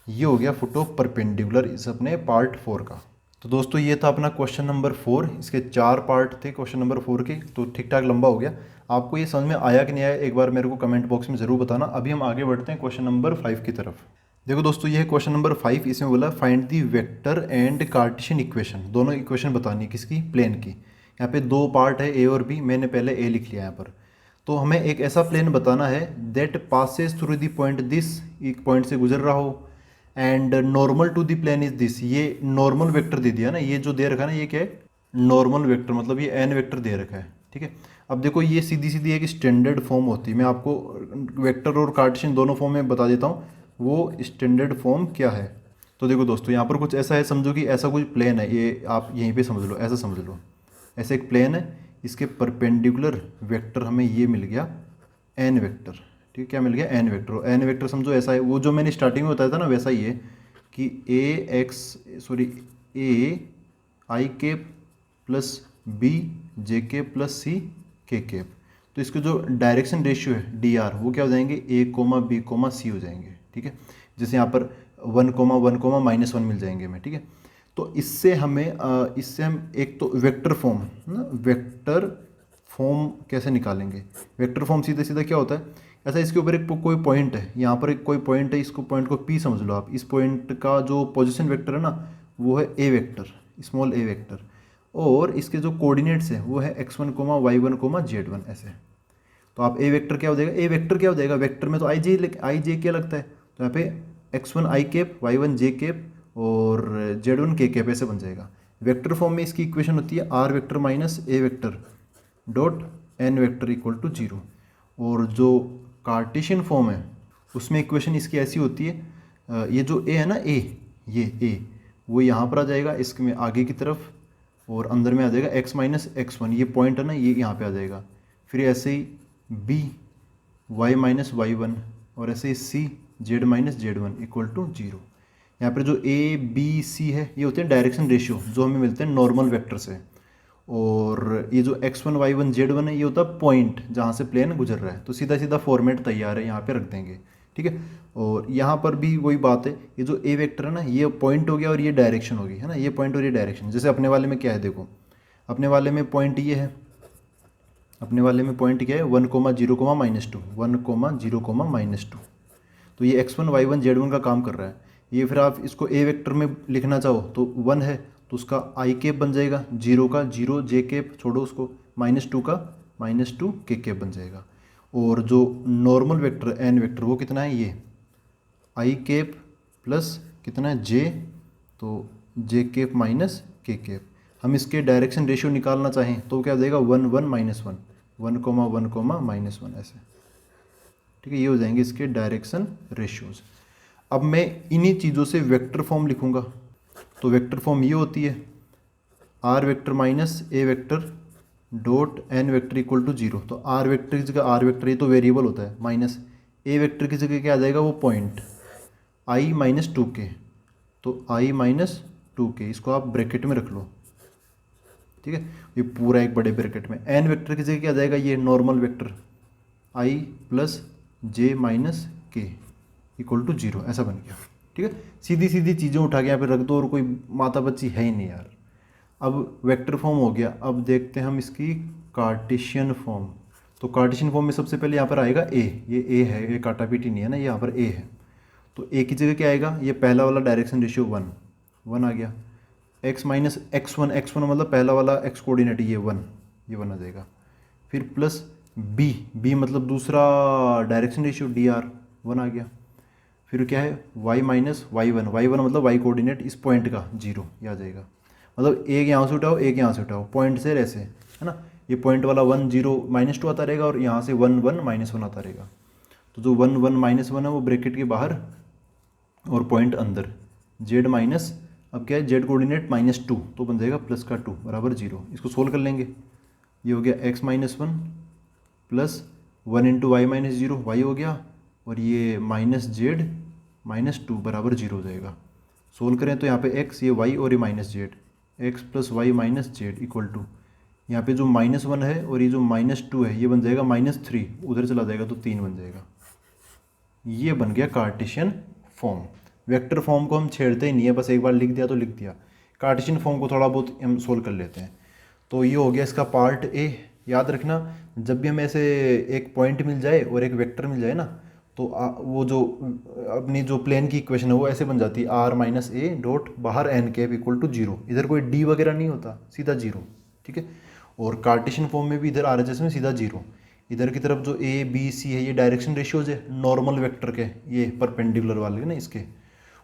ये हो गया फुट ऑफ परपेंडिकुलर इस अपने पार्ट 4 का। तो दोस्तों ये था अपना क्वेश्चन नंबर 4। इसके 4 पार्ट थे क्वेश्चन नंबर 4 के, तो ठीक ठाक लंबा हो गया। आपको ये समझ में आया कि नहीं आया एक बार मेरे को कमेंट बॉक्स में ज़रूर बताना। अभी हम आगे बढ़ते हैं क्वेश्चन नंबर 5 की तरफ। देखो दोस्तों ये है क्वेश्चन नंबर 5। इसमें बोला find the vector and Cartesian equation. दोनों इक्वेशन बतानी है, किसकी? प्लेन की। यहाँ पे 2 पार्ट है A और B, मैंने पहले A लिख लिया यहाँ पर। तो हमें एक ऐसा प्लेन बताना है that passes through the point this, एक पॉइंट से गुजर रहा हो, and normal to the plane is this. ये नॉर्मल वेक्टर दे दिया ना, ये जो दे रखा है ना, ये क्या है? नॉर्मल वेक्टर, मतलब ये एन वेक्टर दे रखा है। ठीक है, अब देखो ये सीधी सीधी एक स्टैंडर्ड फॉर्म होती है। मैं आपको वेक्टर और कार्टेशियन दोनों फॉर्म में बता देता हूँ वो स्टैंडर्ड फॉर्म क्या है। तो देखो दोस्तों यहाँ पर कुछ ऐसा है, समझो कि ऐसा कोई प्लेन है, ये आप यहीं पे समझ लो, ऐसा समझ लो, ऐसा एक प्लेन है, इसके परपेंडिकुलर वेक्टर हमें ये मिल गया एन वेक्टर। ठीक है, क्या मिल गया? N vector. एन वेक्टर समझो ऐसा है, वो जो मैंने स्टार्टिंग में बताया था ना वैसा ही है कि a i cap plus b j cap plus c k cap. तो इसके जो डायरेक्शन रेशियो है डी आर, वो क्या हो जाएंगे? A,B,C हो जाएंगे। ठीक है, जैसे यहाँ पर 1,1,-1 मिल जाएंगे हमें। ठीक है, तो इससे हम एक तो वेक्टर फॉर्म ना, वेक्टर फॉर्म कैसे निकालेंगे? वेक्टर फॉर्म सीधा सीधा क्या होता है? ऐसा इसके ऊपर एक कोई पॉइंट है, यहाँ पर एक कोई पॉइंट है, इसको पॉइंट को P समझ लो आप। इस पॉइंट का जो पोजीशन वेक्टर है ना वो है A vector, small a vector, और इसके जो कोऑर्डिनेट्स हैं वो है x1, y1, z1 ऐसे। तो आप a वेक्टर क्या हो जाएगा? a वेक्टर क्या हो जाएगा? वेक्टर में तो i j क्या लगता है? तो यहाँ पे x1 i cap, y1 j cap और z1 k केप ऐसे बन जाएगा। वेक्टर फॉर्म में इसकी इक्वेशन होती है r vector minus a vector dot n vector equal to 0। और जो कार्टेशियन फॉर्म है उसमें इक्वेशन इसकी ऐसी होती है, ये जो a है ना, ये a वो यहाँ पर आ जाएगा इसमें आगे की तरफ, और अंदर में आ जाएगा x माइनस x1, ये पॉइंट है ना, ये यहाँ पे आ जाएगा। फिर ऐसे ही b y माइनस y1, और ऐसे ही c z minus z1 equal to 0। यहाँ पर जो a b c है ये होते हैं डायरेक्शन रेशियो जो हमें मिलते हैं नॉर्मल वेक्टर से, और ये जो x1 y1 z1 है ये होता है पॉइंट जहाँ से प्लेन गुजर रहा है। तो सीधा सीधा फॉर्मेट तैयार है, यहाँ पे रख देंगे। ठीक है, और यहाँ पर भी वही बात है, ये जो a वेक्टर है ना ये पॉइंट हो गया और ये डायरेक्शन होगी, है ना, ये पॉइंट और ये डायरेक्शन। जैसे अपने वाले में क्या है, देखो अपने वाले में पॉइंट ये है, अपने वाले में पॉइंट क्या है 1,0,-2, 1,0,-2। तो ये x1 y1 z1 का काम कर रहा है। ये फिर आप इसको a वेक्टर में लिखना चाहो तो 1 है तो उसका i केप बन जाएगा, 0 का 0 j केप, छोड़ो उसको, -2 का -2 k केप बन जाएगा। और जो नॉर्मल वेक्टर n वेक्टर वो कितना है? ये i केप प्लस कितना है j, तो j cap minus k cap. हम इसके डायरेक्शन रेशियो निकालना चाहें तो क्या हो जाएगा 1, 1, -1, 1,1, -1 ऐसे। ठीक है, ये हो जाएंगे इसके डायरेक्शन रेशियोज। अब मैं इन्हीं चीज़ों से वेक्टर फॉर्म लिखूंगा। तो वेक्टर फॉर्म ये होती है r vector minus a vector dot n vector equal to 0। तो r वेक्टर की जगह r वेक्टर, ये तो वेरिएबल होता है, माइनस a वेक्टर की जगह क्या आ जाएगा? वो पॉइंट i माइनस 2k। तो i माइनस 2k इसको आप ब्रैकेट में रख लो। ठीक है, ये पूरा एक बड़े ब्रैकेट में। n वेक्टर की जगह क्या आ जाएगा? ये normal vector i plus j minus k equal to 0 ऐसा बन गया। ठीक है, सीधी सीधी चीज़ें उठा के यहाँ पे रख दो और कोई माता बच्ची है ही नहीं यार। अब वेक्टर फॉर्म हो गया, अब देखते हैं हम इसकी कार्टेशियन फॉर्म। तो कार्टेशियन फॉर्म में सबसे पहले यहाँ पर आएगा ए, ये ए है, ये काटा पीटी नहीं है ना, यहाँ पर ए है। तो ए की जगह क्या आएगा, ये पहला वाला डायरेक्शन रेशियो 1 आ गया। एक्स माइनस x1 मतलब पहला वाला एक्स कोऑर्डिनेट ये 1 आ जाएगा। फिर प्लस बी मतलब दूसरा डायरेक्शन रेशियो dr 1 आ गया। फिर क्या है y माइनस y1 मतलब y कोऑर्डिनेट इस पॉइंट का 0 ये आ जाएगा। मतलब एक यहाँ से उठाओ, एक यहाँ से उठाओ, पॉइंट से ऐसे है ना, ये पॉइंट वाला 1 0 -2 आता रहेगा और यहाँ से 1 1 -1 आता रहेगा। तो जो 1 1 -1 है वो ब्रैकेट के बाहर और पॉइंट अंदर, z माइनस, अब क्या है z कोऑर्डिनेट -2 तो बन जाएगा प्लस का 2 बराबर 0। इसको सोल्व कर लेंगे, ये हो गया x minus 1 plus 1 into y minus 0 y हो गया, और ये माइनस जेड -2 बराबर 0 हो जाएगा। सोल्व करें तो यहाँ पे x, ये y और ये minus z, x plus y minus z equal to, यहाँ पे जो -1 है और ये जो -2 है ये बन जाएगा -3, उधर चला जाएगा तो 3 बन जाएगा। ये बन गया कार्टेशियन फॉर्म। वेक्टर फॉर्म को हम छेड़ते ही नहीं है, बस एक बार लिख दिया तो लिख दिया। कार्टेशियन फॉर्म को थोड़ा बहुत हम सोल्व कर लेते हैं। तो ये हो गया इसका पार्ट ए। याद रखना, जब भी हमें ऐसे एक पॉइंट मिल जाए और एक वेक्टर मिल जाए ना, तो वो जो अपनी जो प्लेन की इक्वेशन है वो ऐसे बन जाती है, r माइनस ए डॉट बाहर n कैप इक्वल टू 0। इधर कोई d वगैरह नहीं होता, सीधा 0, ठीक है। और कार्टेशियन फॉर्म में भी इधर RHS में सीधा 0। इधर की तरफ जो a b c है ये डायरेक्शन रेशियोज है नॉर्मल वेक्टर के, ये परपेंडिकुलर वाले ना इसके,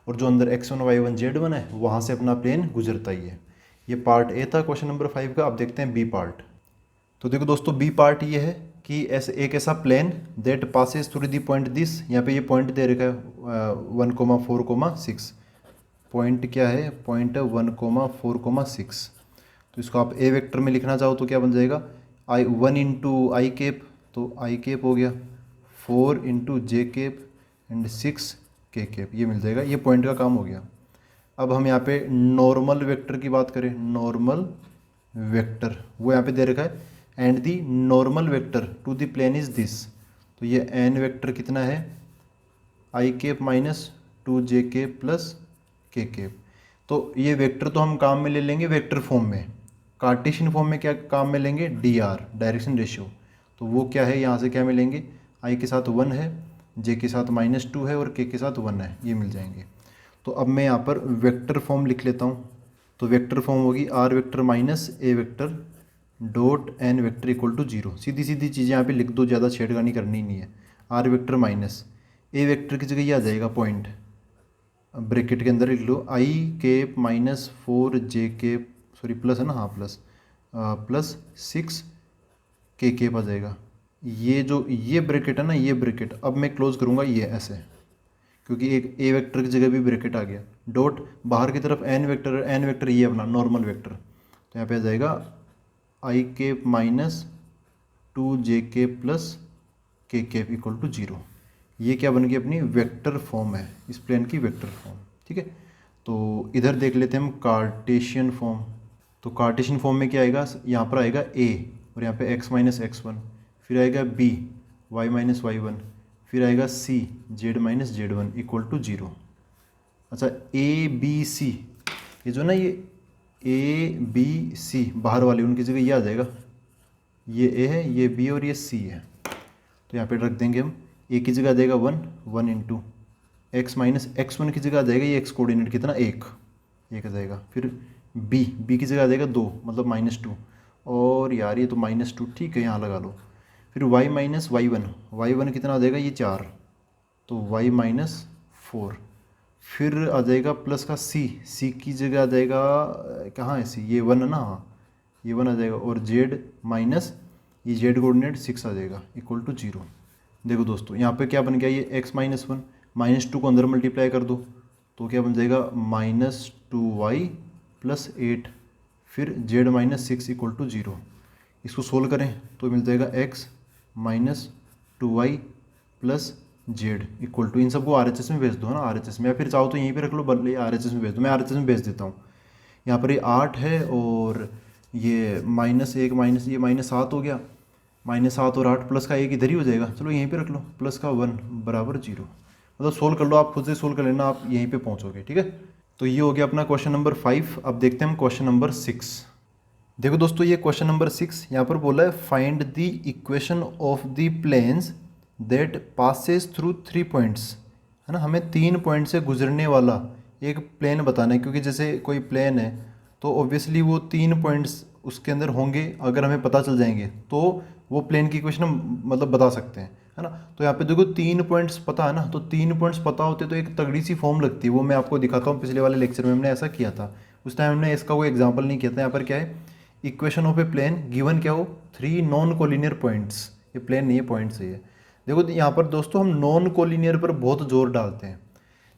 और जो अंदर x1 y1 z1 है वहाँ से अपना प्लेन गुजरता ही है। ये पार्ट ए था क्वेश्चन नंबर 5 का। अब देखते हैं बी पार्ट। तो देखो दोस्तों, बी पार्ट ये है कि ऐसे एक ऐसा plane that passes through the point this, यहाँ पे ये पॉइंट दे रखा है 1,4,6। पॉइंट क्या है, पॉइंट है 1,4,6। तो इसको आप ए वेक्टर में लिखना चाहो तो क्या बन जाएगा, 1 इंटू आई कैप, तो आई कैप हो गया, 4 इंटू जे कैप एंड 6 के कैप, ये मिल जाएगा। ये पॉइंट का काम हो गया। अब हम यहाँ पे नॉर्मल वेक्टर की बात करें, नॉर्मल वेक्टर वो यहाँ पे दे रखा है, and the normal vector to the plane is this. तो ये एन वेक्टर कितना है, i cap minus 2 j cap plus k cap. तो ये वेक्टर तो हम काम में ले लेंगे वेक्टर फॉर्म में। कार्टेशियन फॉर्म में क्या काम में लेंगे, डी आर डायरेक्शन रेशियो। तो वो क्या है, यहाँ से क्या मिलेंगे, आई के साथ 1 है, जे के साथ -2 है और के साथ 1 है, ये मिल जाएंगे। तो अब मैं यहाँ पर वेक्टर फॉर्म लिख लेता हूँ। तो वेक्टर फॉर्म होगी r vector minus a vector dot n vector equal to 0। सीधी सीधी चीज़ें यहाँ पे लिख दो, ज़्यादा छेड़खानी करनी नहीं है। R vector minus a vector की जगह ये आ जाएगा पॉइंट, ब्रैकेट के अंदर लिख लो आई कैप -4 जे कैप, सॉरी प्लस है ना, हाँ प्लस 6 के कैप आ जाएगा। ये जो ये ब्रैकेट है ना, ये ब्रैकेट अब मैं क्लोज करूँगा ये ऐसे, क्योंकि एक ए वेक्टर की जगह भी ब्रैकेट आ गया, डॉट बाहर की तरफ एन वेक्टर ये अपना नॉर्मल वेक्टर। तो यहाँ पे आ जाएगा आई cap -2 j cap plus k cap equal to 0। ये क्या बन गई, अपनी वेक्टर फॉर्म है, इस प्लेन की वेक्टर फॉर्म, ठीक है। तो इधर देख लेते हैं हम कार्टेशियन फॉर्म। तो कार्टेशियन फॉर्म में क्या आएगा, यहाँ पर आएगा a और यहाँ पे x माइनस x1, फिर आएगा b y माइनस y1, फिर आएगा c z minus z1 equal to 0। अच्छा a b c, ये जो ना ये a b c बाहर वाले उनकी जगह ये आ जाएगा, ये a है, ये b और ये c है। तो यहाँ पे रख देंगे हम, a की जगह आ जाएगा 1 इंटू x माइनस x1 की जगह आ जाएगा ये x कोऑर्डिनेट कितना 1 आ जाएगा। फिर b की जगह आ जाएगा 2 मतलब -2, और यार ये तो -2 ठीक है, यहाँ लगा लो। फिर y माइनस y1 कितना आ जाएगा, ये 4, तो y माइनस 4। फिर आ जाएगा प्लस का c की जगह आ जाएगा, कहाँ है c, ये 1 है ना, हाँ ये 1 आ जाएगा, और z माइनस ये z कोऑर्डिनेट 6 आ जाएगा इक्वल टू 0। देखो दोस्तों यहाँ पे क्या बन गया, ये x माइनस 1 -2 को अंदर मल्टीप्लाई कर दो तो क्या बन जाएगा -2y प्लस 8, फिर z माइनस 6 इक्वल टू 0। इसको सोल्व करें तो मिल जाएगा x minus 2y plus z equal to, इन सबको RHS में भेज दो ना, RHS में, या फिर चाहो तो यहीं पे रख लो, बदले RHS में भेज दो, मैं RHS में भेज देता हूँ। यहाँ पर ये 8 है और ये -1 माइनस ये -7 हो गया, -7 और 8 प्लस का 1 इधर ही हो जाएगा, चलो यहीं पे रख लो, प्लस का 1 बराबर 0। मतलब सोल्व कर लो, आप खुद से सोल्व कर लेना, आप यहीं पे पहुँचोगे, ठीक है। तो ये हो गया अपना क्वेश्चन नंबर 5। अब देखते हैं हम क्वेश्चन नंबर 6। देखो दोस्तों, ये क्वेश्चन नंबर 6 यहाँ पर बोला है find the equation of the planes that passes through 3 points, है ना। हमें 3 पॉइंट से गुजरने वाला एक प्लेन बताना है, क्योंकि जैसे कोई प्लेन है तो ऑब्वियसली वो 3 पॉइंट्स उसके अंदर होंगे। अगर हमें पता चल जाएंगे तो वो प्लेन की इक्वेशन हम मतलब बता सकते हैं, है ना। तो यहाँ पे देखो 3 पॉइंट्स पता है ना, तो 3 पॉइंट्स पता होते तो एक तगड़ी सी फॉर्म लगती है। वो मैं आपको दिखाता हूँ, पिछले वाले लेक्चर में हमने ऐसा किया था। उस टाइम हमने इसका कोई एग्जाम्पल नहीं किया था। यहाँ पर क्या है, equation of a plane given क्या हो, 3 नॉन कोलिनियर पॉइंट्स। ये प्लेन नहीं है, पॉइंट्स है ये। देखो यहाँ पर दोस्तों हम नॉन कोलिनियर पर बहुत जोर डालते हैं।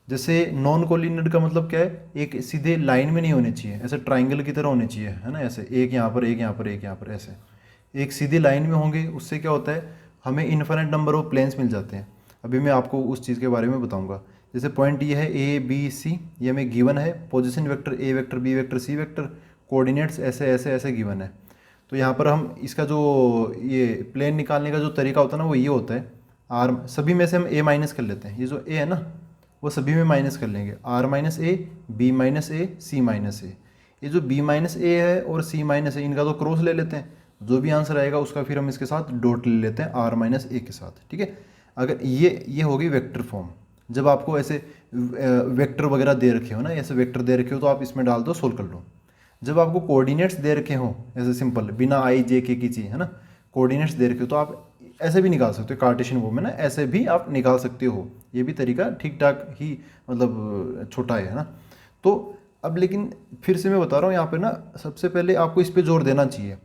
जैसे नॉन कोलिनियर का मतलब क्या है, एक सीधे लाइन में नहीं होने चाहिए, ऐसे ट्राइंगल की तरह होने चाहिए, है ना। ऐसे एक यहाँ पर, एक यहाँ पर, एक यहाँ पर, ऐसे एक सीधी लाइन में होंगे। उससे क्या होता है, हमें इन्फिनिट नंबर ऑफ प्लेन्स मिल जाते हैं। अभी मैं आपको उस चीज़ के बारे में बताऊंगा। जैसे पॉइंट ये है ए बी सी, ये हमें गिवन है। Position vector a vector b vector c vector, coordinates ऐसे ऐसे ऐसे गिवन है। तो यहाँ पर हम इसका जो ये प्लेन निकालने का जो तरीका होता है ना, वो ये होता है, आर सभी में से हम ए माइनस कर लेते हैं। ये जो ए है ना, वो सभी में माइनस कर लेंगे, r minus a, b minus a, c minus a. ये जो बी माइनस ए है और सी माइनस ए, इनका तो क्रॉस ले लेते हैं। जो भी आंसर आएगा उसका फिर हम इसके साथ डॉट ले लेते हैं, आर माइनस ए के साथ, ठीक है। अगर ये हो गई वेक्टर फॉर्म। जब आपको ऐसे वेक्टर वगैरह दे रखे हो ना, ऐसे वेक्टर दे रखे हो तो आप इसमें डाल दो, सोल्व कर लो। जब आपको कोऑर्डिनेट्स दे रखे हो ऐसे सिंपल, बिना आई जे के की चीज़, है ना, कोऑर्डिनेट्स दे रखे हो तो आप ऐसे भी निकाल सकते हो, कार्टेशियन फॉर्म में ना, ऐसे भी आप निकाल सकते हो। ये भी तरीका ठीक ठाक ही मतलब छोटा है ना। तो अब लेकिन फिर से मैं बता रहा हूँ यहाँ पे ना, सबसे पहले आपको इस पे जोर देना चाहिए,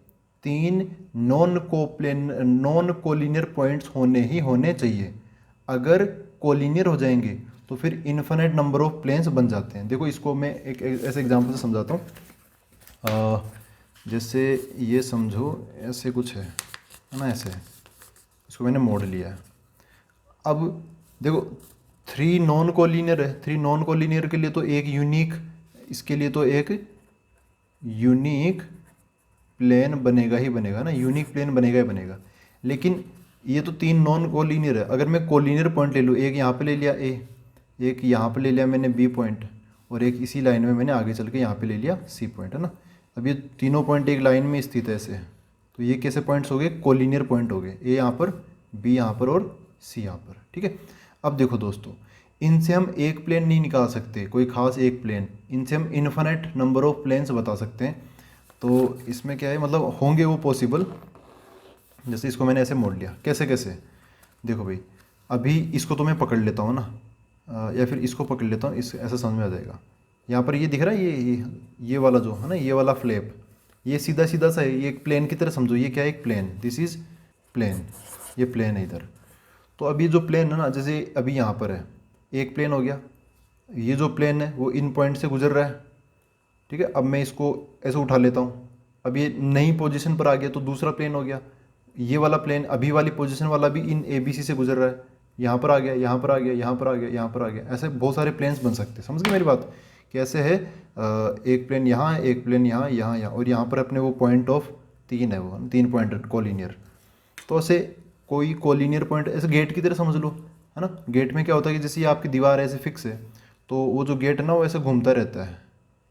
3 नॉन कोलिनियर पॉइंट्स होने ही होने चाहिए। अगर कोलिनियर हो जाएंगे तो फिर इन्फिनिट नंबर ऑफ प्लेन्स बन जाते हैं। देखो इसको मैं एक ऐसे एग्जांपल से समझाता हूँ। जैसे ये समझो ऐसे कुछ है ना, ऐसे इसको मैंने मोड़ लिया है। अब देखो 3 नॉन कोलिनियर है, 3 नॉन कोलिनियर के लिए तो एक यूनिक, इसके लिए तो एक यूनिक प्लेन बनेगा ही बनेगा ना, यूनिक प्लेन बनेगा ही बनेगा। लेकिन ये तो 3 नॉन कोलिनियर है। अगर मैं कोलिनियर पॉइंट ले लूँ, एक यहाँ पे ले लिया ए, एक यहाँ पे ले लिया मैंने बी पॉइंट, और एक इसी लाइन में मैंने आगे चल के यहाँ पे ले लिया सी पॉइंट, है ना। अब ये तीनों पॉइंट एक लाइन में स्थित है ऐसे, तो ये कैसे पॉइंट्स हो गए, कोलिनियर पॉइंट हो गए। ए यहाँ पर, बी यहाँ पर और सी यहाँ पर, ठीक है। अब देखो दोस्तों, इनसे हम एक प्लेन नहीं निकाल सकते, कोई खास एक प्लेन। इनसे हम इन्फिनिट नंबर ऑफ प्लेन्स बता सकते हैं। तो इसमें क्या है, मतलब होंगे वो पॉसिबल। जैसे इसको मैंने ऐसे मोड़ लिया, कैसे कैसे, देखो भाई, अभी इसको तो मैं पकड़ लेता हूँ ना, या फिर इसको पकड़ लेता हूँ, इस ऐसा समझ में आ जाएगा। यहाँ पर ये दिख रहा है, ये वाला जो है ना, ये वाला फ्लैप, ये सीधा सीधा सा है, ये एक प्लेन की तरह समझो। ये क्या है, एक प्लेन, दिस इज़ प्लेन, ये प्लेन है इधर। तो अभी जो प्लेन है ना, जैसे अभी यहाँ पर है, एक प्लेन हो गया। ये जो प्लेन है वो इन पॉइंट से गुजर रहा है, ठीक है। अब मैं इसको ऐसे उठा लेता हूँ, अब ये नई पोजीशन पर आ गया तो दूसरा प्लेन हो गया। ये वाला प्लेन अभी वाली पोजीशन वाला भी इन ए बी सी से गुजर रहा है, यहाँ पर आ गया, यहाँ पर आ गया, यहाँ पर आ गया, यहाँ पर आ गया। ऐसे बहुत सारे प्लेन्स बन सकते हैं। समझ गए मेरी बात, कैसे है, एक प्लेन यहाँ है, एक प्लेन यहाँ, यहाँ यहाँ, और यहाँ पर अपने वो पॉइंट ऑफ 3 है, वो 3 पॉइंट कोलिनियर। तो ऐसे कोई कोलिनियर पॉइंट ऐसे गेट की तरह समझ लो, है ना। गेट में क्या होता है कि जैसे ये आपकी दीवार ऐसे फिक्स है, तो वो जो गेट है ना वो ऐसे घूमता रहता है।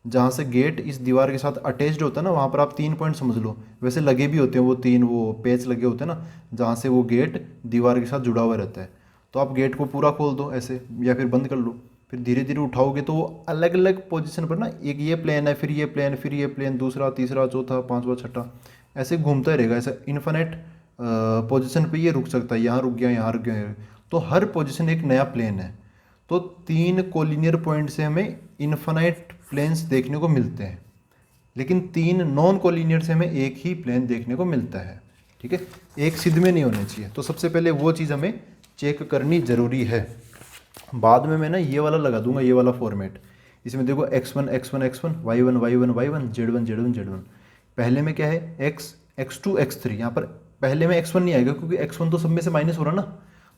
जहाँ से गेट इस दीवार के साथ अटैच्ड होता है ना, वहाँ पर आप 3 पॉइंट समझ लो। वैसे लगे भी होते हैं वो 3 वो पेच लगे होते हैं ना, जहाँ से वो गेट दीवार के साथ जुड़ा हुआ रहता है। तो आप गेट को पूरा खोल दो ऐसे, या फिर बंद कर लो, फिर धीरे धीरे उठाओगे तो वो अलग अलग पोजीशन पर ना, एक ये प्लेन है, फिर ये प्लेन, फिर ये प्लेन, दूसरा, तीसरा, चौथा, पांचवा, छठा, ऐसे घूमता ही रहेगा। ऐसे इन्फिनिट पोजीशन पे ये रुक सकता है, यहाँ रुक गया, यहाँ रुक गया। तो हर पोजीशन एक नया प्लेन है। तो 3 कोलिनियर पॉइंट से हमें इन्फिनिट प्लेन्स देखने को मिलते हैं, लेकिन 3 नॉन कोलिनियर से हमें एक ही प्लेन देखने को मिलता है, ठीक है। एक सिद्ध में नहीं होने चाहिए। तो सबसे पहले वो चीज़ हमें चेक करनी ज़रूरी है। बाद में मैं ना ये वाला लगा दूंगा, ये वाला फॉर्मेट। इसमें देखो x1 x1 x1, y1 y1 y1, z1 z1 z1। पहले में क्या है, x2 x3। यहाँ पर पहले में x1 नहीं आएगा क्योंकि x1 तो सब में से माइनस हो रहा ना,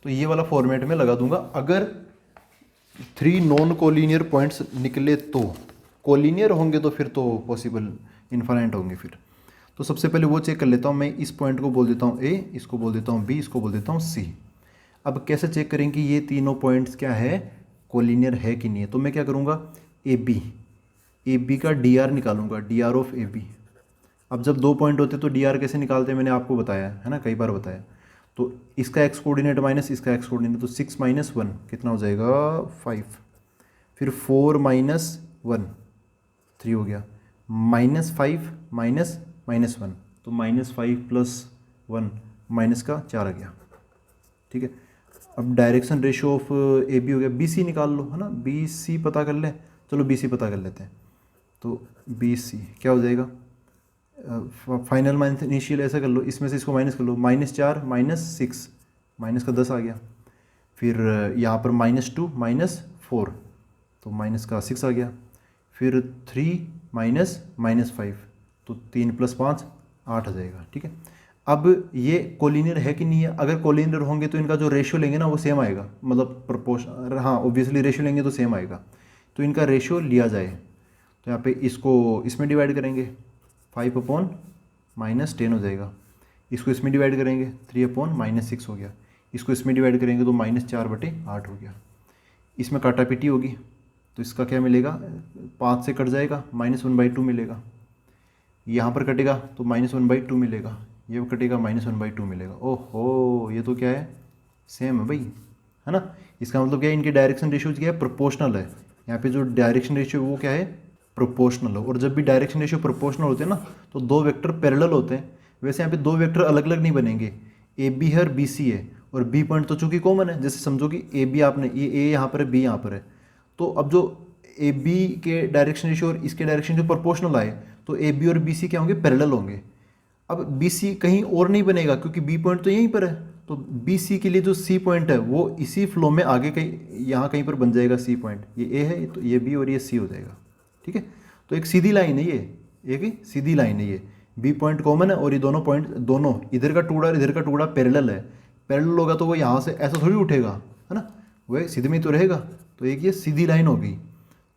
तो ये वाला फॉर्मेट में लगा दूंगा। अगर 3 नॉन कोलिनियर पॉइंट्स निकले तो, कोलिनियर होंगे तो फिर तो पॉसिबल इन्फिनिट होंगे फिर। तो सबसे पहले वो चेक कर लेता हूँ मैं। इस पॉइंट को बोल देता हूँ ए, इसको बोल देता हूँ बी, इसको बोल देता हूँ सी। अब कैसे चेक करें कि ये तीनों पॉइंट्स क्या है, कोलिनियर है कि नहीं है। तो मैं क्या करूँगा, ए बी का डी आर निकालूंगा, d r of A B. अब जब 2 पॉइंट होते तो डी आर कैसे निकालते हैं, मैंने आपको बताया है ना, कई बार बताया। तो इसका एक्स कोऑर्डिनेट माइनस इसका एक्स कोऑर्डिनेट, तो 6 माइनस 1 कितना हो जाएगा 5। फिर 4 माइनस 1 3 हो गया, -5 माइनस -1, तो -5 प्लस 1 माइनस का 4 आ गया। ठीक है, अब direction ratio of A B हो गया, बी सी निकाल लो है ना, बी सी पता कर ले। चलो बी सी पता कर लेते हैं। तो बी सी क्या हो जाएगा, फाइनल माइनस इनिशियल ऐसा कर लो, इसमें से इसको माइनस कर लो, -4 -6 माइनस का 10 आ गया। फिर यहाँ पर -2 -4 तो माइनस का 6 आ गया। फिर 3 माइनस -5 तो 3 + 5 8 आ जाएगा। ठीक है, अब ये कोलिनियर है कि नहीं है, अगर कोलिनियर होंगे तो इनका जो रेशियो लेंगे ना वो सेम आएगा, मतलब प्रोपोर्शन, हाँ ऑब्वियसली रेशियो लेंगे तो सेम आएगा। तो इनका रेशियो लिया जाए तो यहाँ पे इसको इसमें डिवाइड करेंगे, 5/-10 हो जाएगा। इसको इसमें डिवाइड करेंगे 3/-6 हो गया। इसको इसमें डिवाइड करेंगे तो -4/8 हो गया। इसमें काटापीटी होगी तो इसका क्या मिलेगा, 5 से कट जाएगा, -1/2 मिलेगा। यहाँ पर कटेगा तो -1/2 मिलेगा, ये कटेगा -1/2 मिलेगा। ओहो, ये तो क्या है, सेम है भाई, है ना। इसका मतलब क्या है, इनके डायरेक्शन रेशियोज क्या है, प्रोपोर्शनल है। यहाँ पे जो डायरेक्शन रेशियो वो क्या है, प्रोपोर्शनल है। और जब भी डायरेक्शन रेशियो प्रोपोर्शनल होते हैं ना तो दो वेक्टर पैरेलल होते हैं। वैसे यहाँ पे दो वेक्टर अलग अलग नहीं बनेंगे, ए बी है और बी सी है, और बी पॉइंट तो चूंकि कॉमन है। जैसे समझो कि ए बी आपने, ये ए यहाँ पर है, बी यहाँ पर है, तो अब जो ए बी के डायरेक्शन रेशियो और इसके डायरेक्शन जो प्रोपोर्शनल आए तो ए बी और बी सी क्या होंगे, पैरेलल होंगे। अब बी सी कहीं और नहीं बनेगा क्योंकि बी पॉइंट तो यहीं पर है, तो बी सी के लिए जो सी पॉइंट है वो इसी फ्लो में आगे कहीं यहाँ कहीं पर बन जाएगा सी पॉइंट। ये ए है तो ये बी और ये सी हो जाएगा। ठीक है, तो एक सीधी लाइन है ये, एक सीधी लाइन है ये, बी पॉइंट कॉमन है और ये दोनों पॉइंट, दोनों इधर का टुकड़ा और इधर का टुकड़ा पैरेलल है। पैरेलल होगा तो वो यहाँ से ऐसा थोड़ी उठेगा, है ना, वह सीधे में तो रहेगा। तो एक ये सीधी लाइन होगी।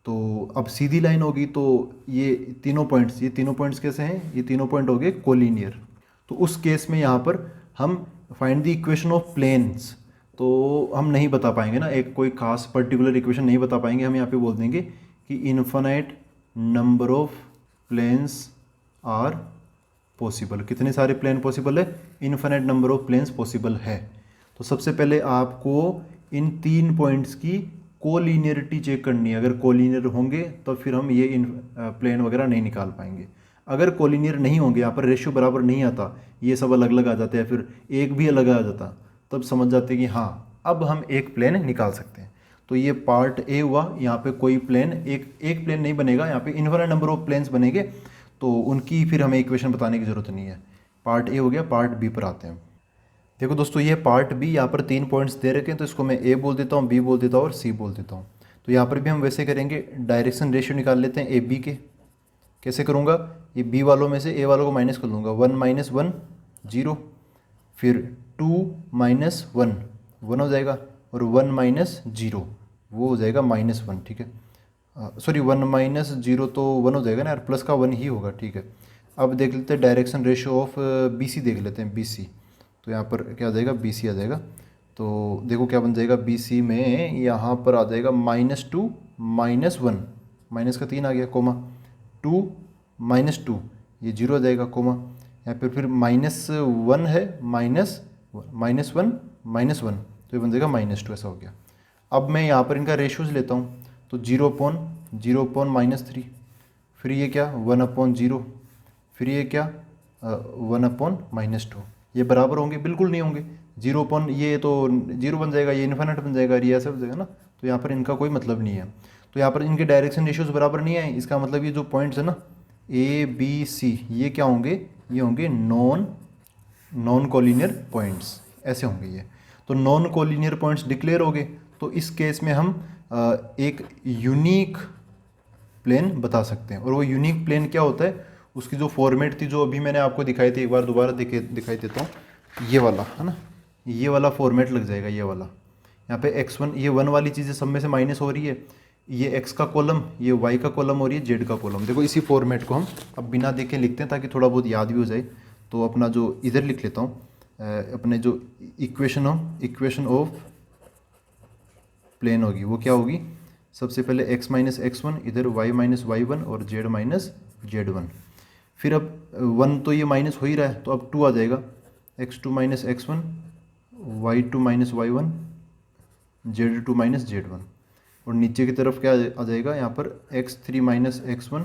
तो अब सीधी लाइन होगी तो ये तीनों पॉइंट्स कैसे हैं, ये तीनों पॉइंट हो गए कोलिनियर। तो उस केस में यहाँ पर हम find the equation of planes, तो हम नहीं बता पाएंगे ना, एक कोई खास पर्टिकुलर इक्वेशन नहीं बता पाएंगे। हम यहाँ पे बोल देंगे कि infinite number of planes are possible. कितने सारे प्लेन पॉसिबल है, infinite number of planes possible है। तो सबसे पहले आपको इन 3 पॉइंट्स की कोलिनियरिटी चेक करनी है। अगर कोलिनियर होंगे तो फिर हम ये प्लेन वगैरह नहीं निकाल पाएंगे। अगर कोलिनियर नहीं होंगे, यहाँ पर रेशियो बराबर नहीं आता, ये सब अलग अलग आ जाते हैं, फिर एक भी अलग आ जाता, तब समझ जाते हैं कि हाँ अब हम एक प्लेन निकाल सकते हैं। तो ये पार्ट ए हुआ। यहाँ पे कोई प्लेन एक प्लेन नहीं बनेगा, यहाँ पे इन्फिनिट नंबर ऑफ प्लेन्स बनेंगे, तो उनकी फिर हमें इक्वेशन बताने की ज़रूरत नहीं है। पार्ट ए हो गया। पार्ट बी पर आते हैं। देखो दोस्तों, ये पार्ट बी, यहाँ पर 3 पॉइंट्स दे रखे हैं, तो इसको मैं ए बोल देता हूँ, बी बोल देता हूँ और सी बोल देता हूँ। तो यहाँ पर भी हम वैसे करेंगे, डायरेक्शन रेशियो निकाल लेते हैं ए बी के। कैसे करूँगा, ये बी वालों में से ए वालों को माइनस कर लूँगा, 1 - 1 0, फिर 2 - 1 1 हो जाएगा, और 1 - 0 वो हो जाएगा -1। ठीक है, सॉरी 1 - 0 तो 1 हो जाएगा ना यार, प्लस का 1 ही होगा। ठीक है, अब देख लेते हैं direction ratio of B C, देख लेते हैं बी सी। तो यहाँ पर क्या आ जाएगा, बी सी आ जाएगा। तो देखो क्या बन जाएगा बी सी में, यहाँ पर आ जाएगा -2 - 1, माइनस का 3 आ गया, कोमा 2 - 2 ये 0 आ जाएगा, कोमा यहाँ पर फिर -1 है, -1 तो ये बन जाएगा -2, ऐसा हो गया। अब मैं यहाँ पर इनका रेशियोज लेता हूँ, तो 0/3, फिर ये क्या 1/0, फिर ये क्या 1/-2, ये बराबर होंगे, बिल्कुल नहीं होंगे। 0 ये तो 0 बन जाएगा, ये इन्फिनिट बन जाएगा, ये ऐसे बन जाएगा ना, तो यहाँ पर इनका कोई मतलब नहीं है। तो यहाँ पर इनके डायरेक्शन रेशियोज बराबर नहीं आए, इसका मतलब ये जो पॉइंट्स है ना ए बी सी, ये क्या होंगे, ये होंगे नॉन कोलिनियर पॉइंट्स, ऐसे होंगे ये। तो नॉन कोलिनियर पॉइंट्स डिक्लेयर हो गए। तो इस केस में हम एक यूनिक प्लेन बता सकते हैं। और वो यूनिक प्लेन क्या होता है, उसकी जो फॉर्मेट थी, जो अभी मैंने आपको दिखाई थी, एक बार दोबारा दिखाई देता हूँ, ये वाला है ना, ये वाला फॉर्मेट लग जाएगा, ये वाला। यहाँ पे x1, ये 1 वाली चीज़ें सब में से माइनस हो रही है, ये x का कॉलम, ये y का कॉलम और ये z का कॉलम। देखो इसी फॉर्मेट को हम अब बिना देखे लिखते हैं ताकि थोड़ा बहुत याद भी हो जाए। तो अपना जो इधर लिख लेता हूँ, अपने जो इक्वेशन ऑफ प्लेन होगी वो क्या होगी, सबसे पहले x - x1, इधर y - y1 और z - z1। फिर अब 1 तो ये माइनस हो ही रहा है, तो अब 2 आ जाएगा, x2 minus x1, y2 minus y1, z2 minus z1। और नीचे की तरफ क्या आ जाएगा यहाँ पर, x3 minus x1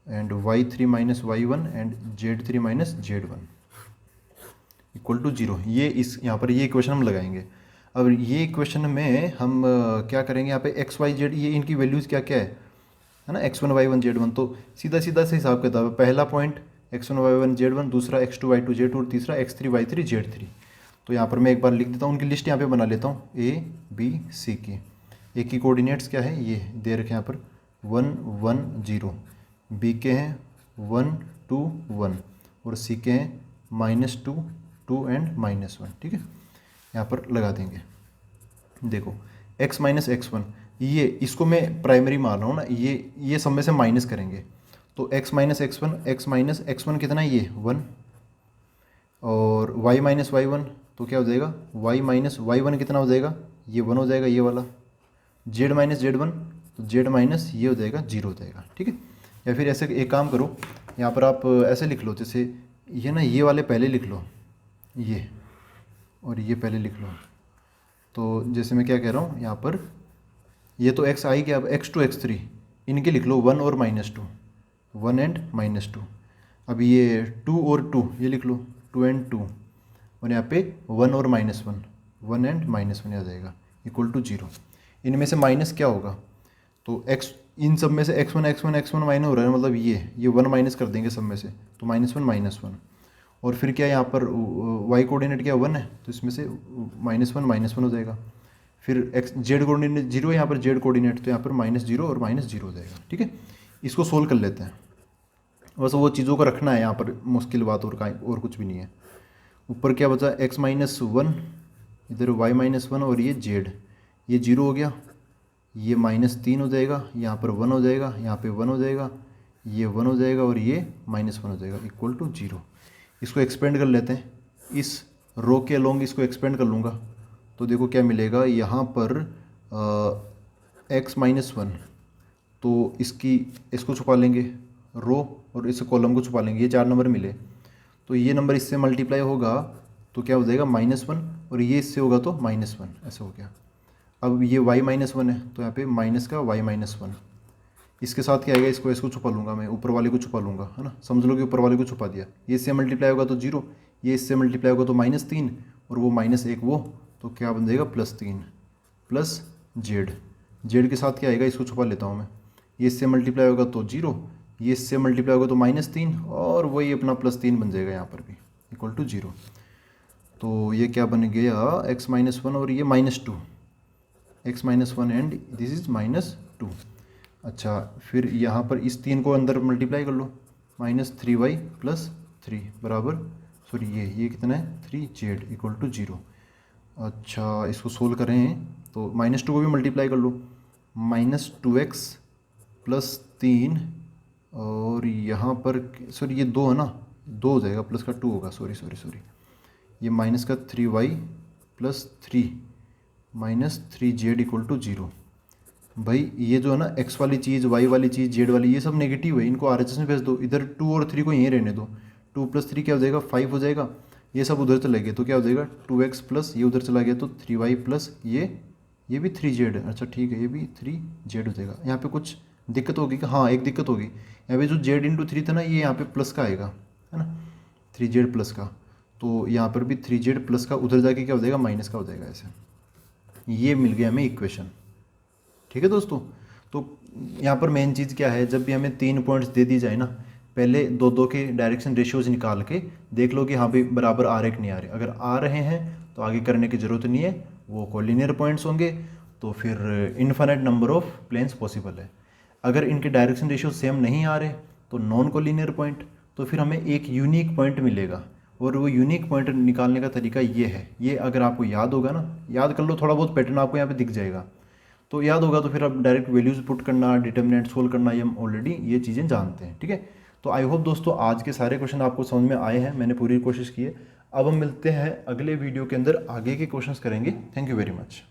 and y3 minus y1 and z3 minus z1 equal to 0। ये इस यहाँ पर ये इक्वेशन हम लगाएंगे। अब ये इक्वेशन में हम क्या करेंगे, यहाँ पे x y z ये इनकी वैल्यूज़ क्या क्या है ना, x1 y1 z1, तो सीधा सीधा से हिसाब किताब है। पहला पॉइंट x1 y1 z1, दूसरा x2 y2 z2 और तीसरा x3 y3 z3। तो यहाँ पर मैं एक बार लिख देता हूँ, उनकी लिस्ट यहाँ पे बना लेता हूँ, a b c की। ए की कोऑर्डिनेट्स क्या है, ये दे रखे यहाँ पर 1 1 0, बी के हैं 1 2 1 और सी के हैं -2 2 एंड -1। ठीक है, यहाँ पर लगा देंगे। देखो x माइनस x1, ये इसको मैं प्राइमरी मान रहा हूँ ना, ये सब में से माइनस करेंगे, तो x minus x1, x minus x1 कितना है, ये 1, और y माइनस y1 तो क्या हो जाएगा, y माइनस y1 कितना हो जाएगा, ये 1 हो जाएगा ये वाला। z माइनस z1 तो z माइनस ये हो जाएगा 0 हो जाएगा। ठीक है, या फिर ऐसे एक काम करो, यहाँ पर आप ऐसे लिख लो, जैसे ये ना, ये वाले पहले लिख लो, ये और ये पहले लिख लो। तो जैसे मैं क्या कह रहा हूँ यहाँ पर, ये तो x आई गया, अब x2 x3 इनके लिख लो 1 और -2, 1 एंड -2। अब ये 2 और 2 ये लिख लो 2 एंड 2, और यहाँ पे 1 और -1, 1 एंड -1 आ जाएगा इक्वल टू 0। इनमें से माइनस क्या होगा, तो x इन सब में से x1 माइनस हो रहा है, मतलब ये 1 माइनस कर देंगे सब में से, तो -1 और फिर क्या यहाँ पर y कोऑर्डिनेट क्या 1 है, तो इसमें से -1 हो जाएगा। फिर x z कोऑर्डिनेट 0 है यहाँ पर, z कोऑर्डिनेट तो यहाँ पर -0 और -0 हो जाएगा। ठीक है, इसको सोल्व कर लेते हैं, बस वो चीज़ों को रखना है यहाँ पर, मुश्किल बात और कुछ भी नहीं है। ऊपर क्या बचा, x माइनस 1, इधर y माइनस 1 और ये z, ये 0 हो गया, ये -3 हो जाएगा, यहाँ पर 1 हो जाएगा, यहाँ पे 1 हो जाएगा, ये 1 हो जाएगा और ये -1 हो जाएगा इक्वल टू 0। इसको एक्सपेंड कर लेते हैं, इस रो के अलोंग इसको एक्सपेंड कर लूँगा, तो देखो क्या मिलेगा यहाँ पर x माइनस 1, तो इसको छुपा लेंगे रो और इस कॉलम को छुपा लेंगे, ये 4 नंबर मिले, तो ये नंबर इससे मल्टीप्लाई होगा तो क्या हो जाएगा -1, और ये इससे होगा तो -1, ऐसे हो गया। अब ये y माइनस 1 है, तो यहाँ पे माइनस का y माइनस 1, इसके साथ क्या आएगा, इसको छुपा लूँगा मैं, ऊपर वाले को छुपा लूँगा, है ना, समझ लो कि ऊपर वाले को छुपा दिया। ये इससे मल्टीप्लाई होगा तो 0, ये इससे मल्टीप्लाई होगा तो -3 और वो -1 वो, तो क्या बन जाएगा +3 प्लस z के साथ क्या आएगा, इसको छुपा लेता हूँ मैं, ये इससे मल्टीप्लाई होगा तो 0, ये इससे मल्टीप्लाई होगा तो -3 और वही अपना +3 बन जाएगा यहाँ पर भी इक्वल टू 0। तो ये क्या बन गया, x माइनस 1 और ये -2, x minus 1 and this is -2। अच्छा, फिर यहाँ पर इस 3 को अंदर मल्टीप्लाई कर लो, -3y + 3 बराबर, सॉरी ये कितना है 3z इक्वल टू 0। अच्छा, इसको सोल्व करें तो -2 को भी मल्टीप्लाई कर लो, -2x + 3 और यहाँ पर सॉरी ये 2 है ना, 2 हो जाएगा, प्लस का 2 होगा, सॉरी ये माइनस का 3y + 3 -3z इक्वल टू 0। भाई ये जो है ना x वाली चीज़, y वाली चीज़, z वाली, ये सब नेगेटिव है, इनको RHS में भेज दो, इधर 2 और 3 को यहीं रहने दो, 2 + 3 क्या हो जाएगा 5 हो जाएगा, ये सब उधर चले गए तो क्या हो जाएगा 2x प्लस ये उधर चला गया तो 3y प्लस ये भी 3z है। अच्छा ठीक है, ये भी 3z हो जाएगा। यहाँ पे कुछ दिक्कत होगी कि, हाँ एक दिक्कत होगी, यहाँ पे जो z × 3 था ना, ये यहाँ पे प्लस का आएगा, है ना, 3z प्लस का, तो यहाँ पर भी 3z प्लस का उधर जाके क्या हो जाएगा माइनस का हो जाएगा, ऐसे। ये मिल गया हमें इक्वेशन। ठीक है दोस्तों, तो यहाँ पर मेन चीज़ क्या है, जब भी हमें 3 पॉइंट्स दे दी जाए ना, पहले 2 के डायरेक्शन रेशियोज निकाल के देख लो कि हाँ भाई बराबर आ रहे कि नहीं आ रहे। अगर आ रहे हैं तो आगे करने की ज़रूरत नहीं है, वो कोलिनियर पॉइंट्स होंगे, तो फिर infinite number of planes possible है। अगर इनके डायरेक्शन रेशियो सेम नहीं आ रहे तो नॉन कोलिनियर पॉइंट, तो फिर हमें एक यूनिक पॉइंट मिलेगा, और वो यूनिक पॉइंट निकालने का तरीका ये है। ये अगर आपको याद होगा ना, याद कर लो, थोड़ा बहुत पैटर्न आपको यहाँ पे दिख जाएगा, तो याद होगा तो फिर आप डायरेक्ट वैल्यूज़ पुट करना, डिटर्मिनेंट सोल्व करना, ये हम ऑलरेडी ये चीज़ें जानते हैं। ठीक है, तो आई होप दोस्तों आज के सारे क्वेश्चन आपको समझ में आए हैं, मैंने पूरी कोशिश की है। अब हम मिलते हैं अगले वीडियो के अंदर, आगे के क्वेश्चंस करेंगे। Thank you very much.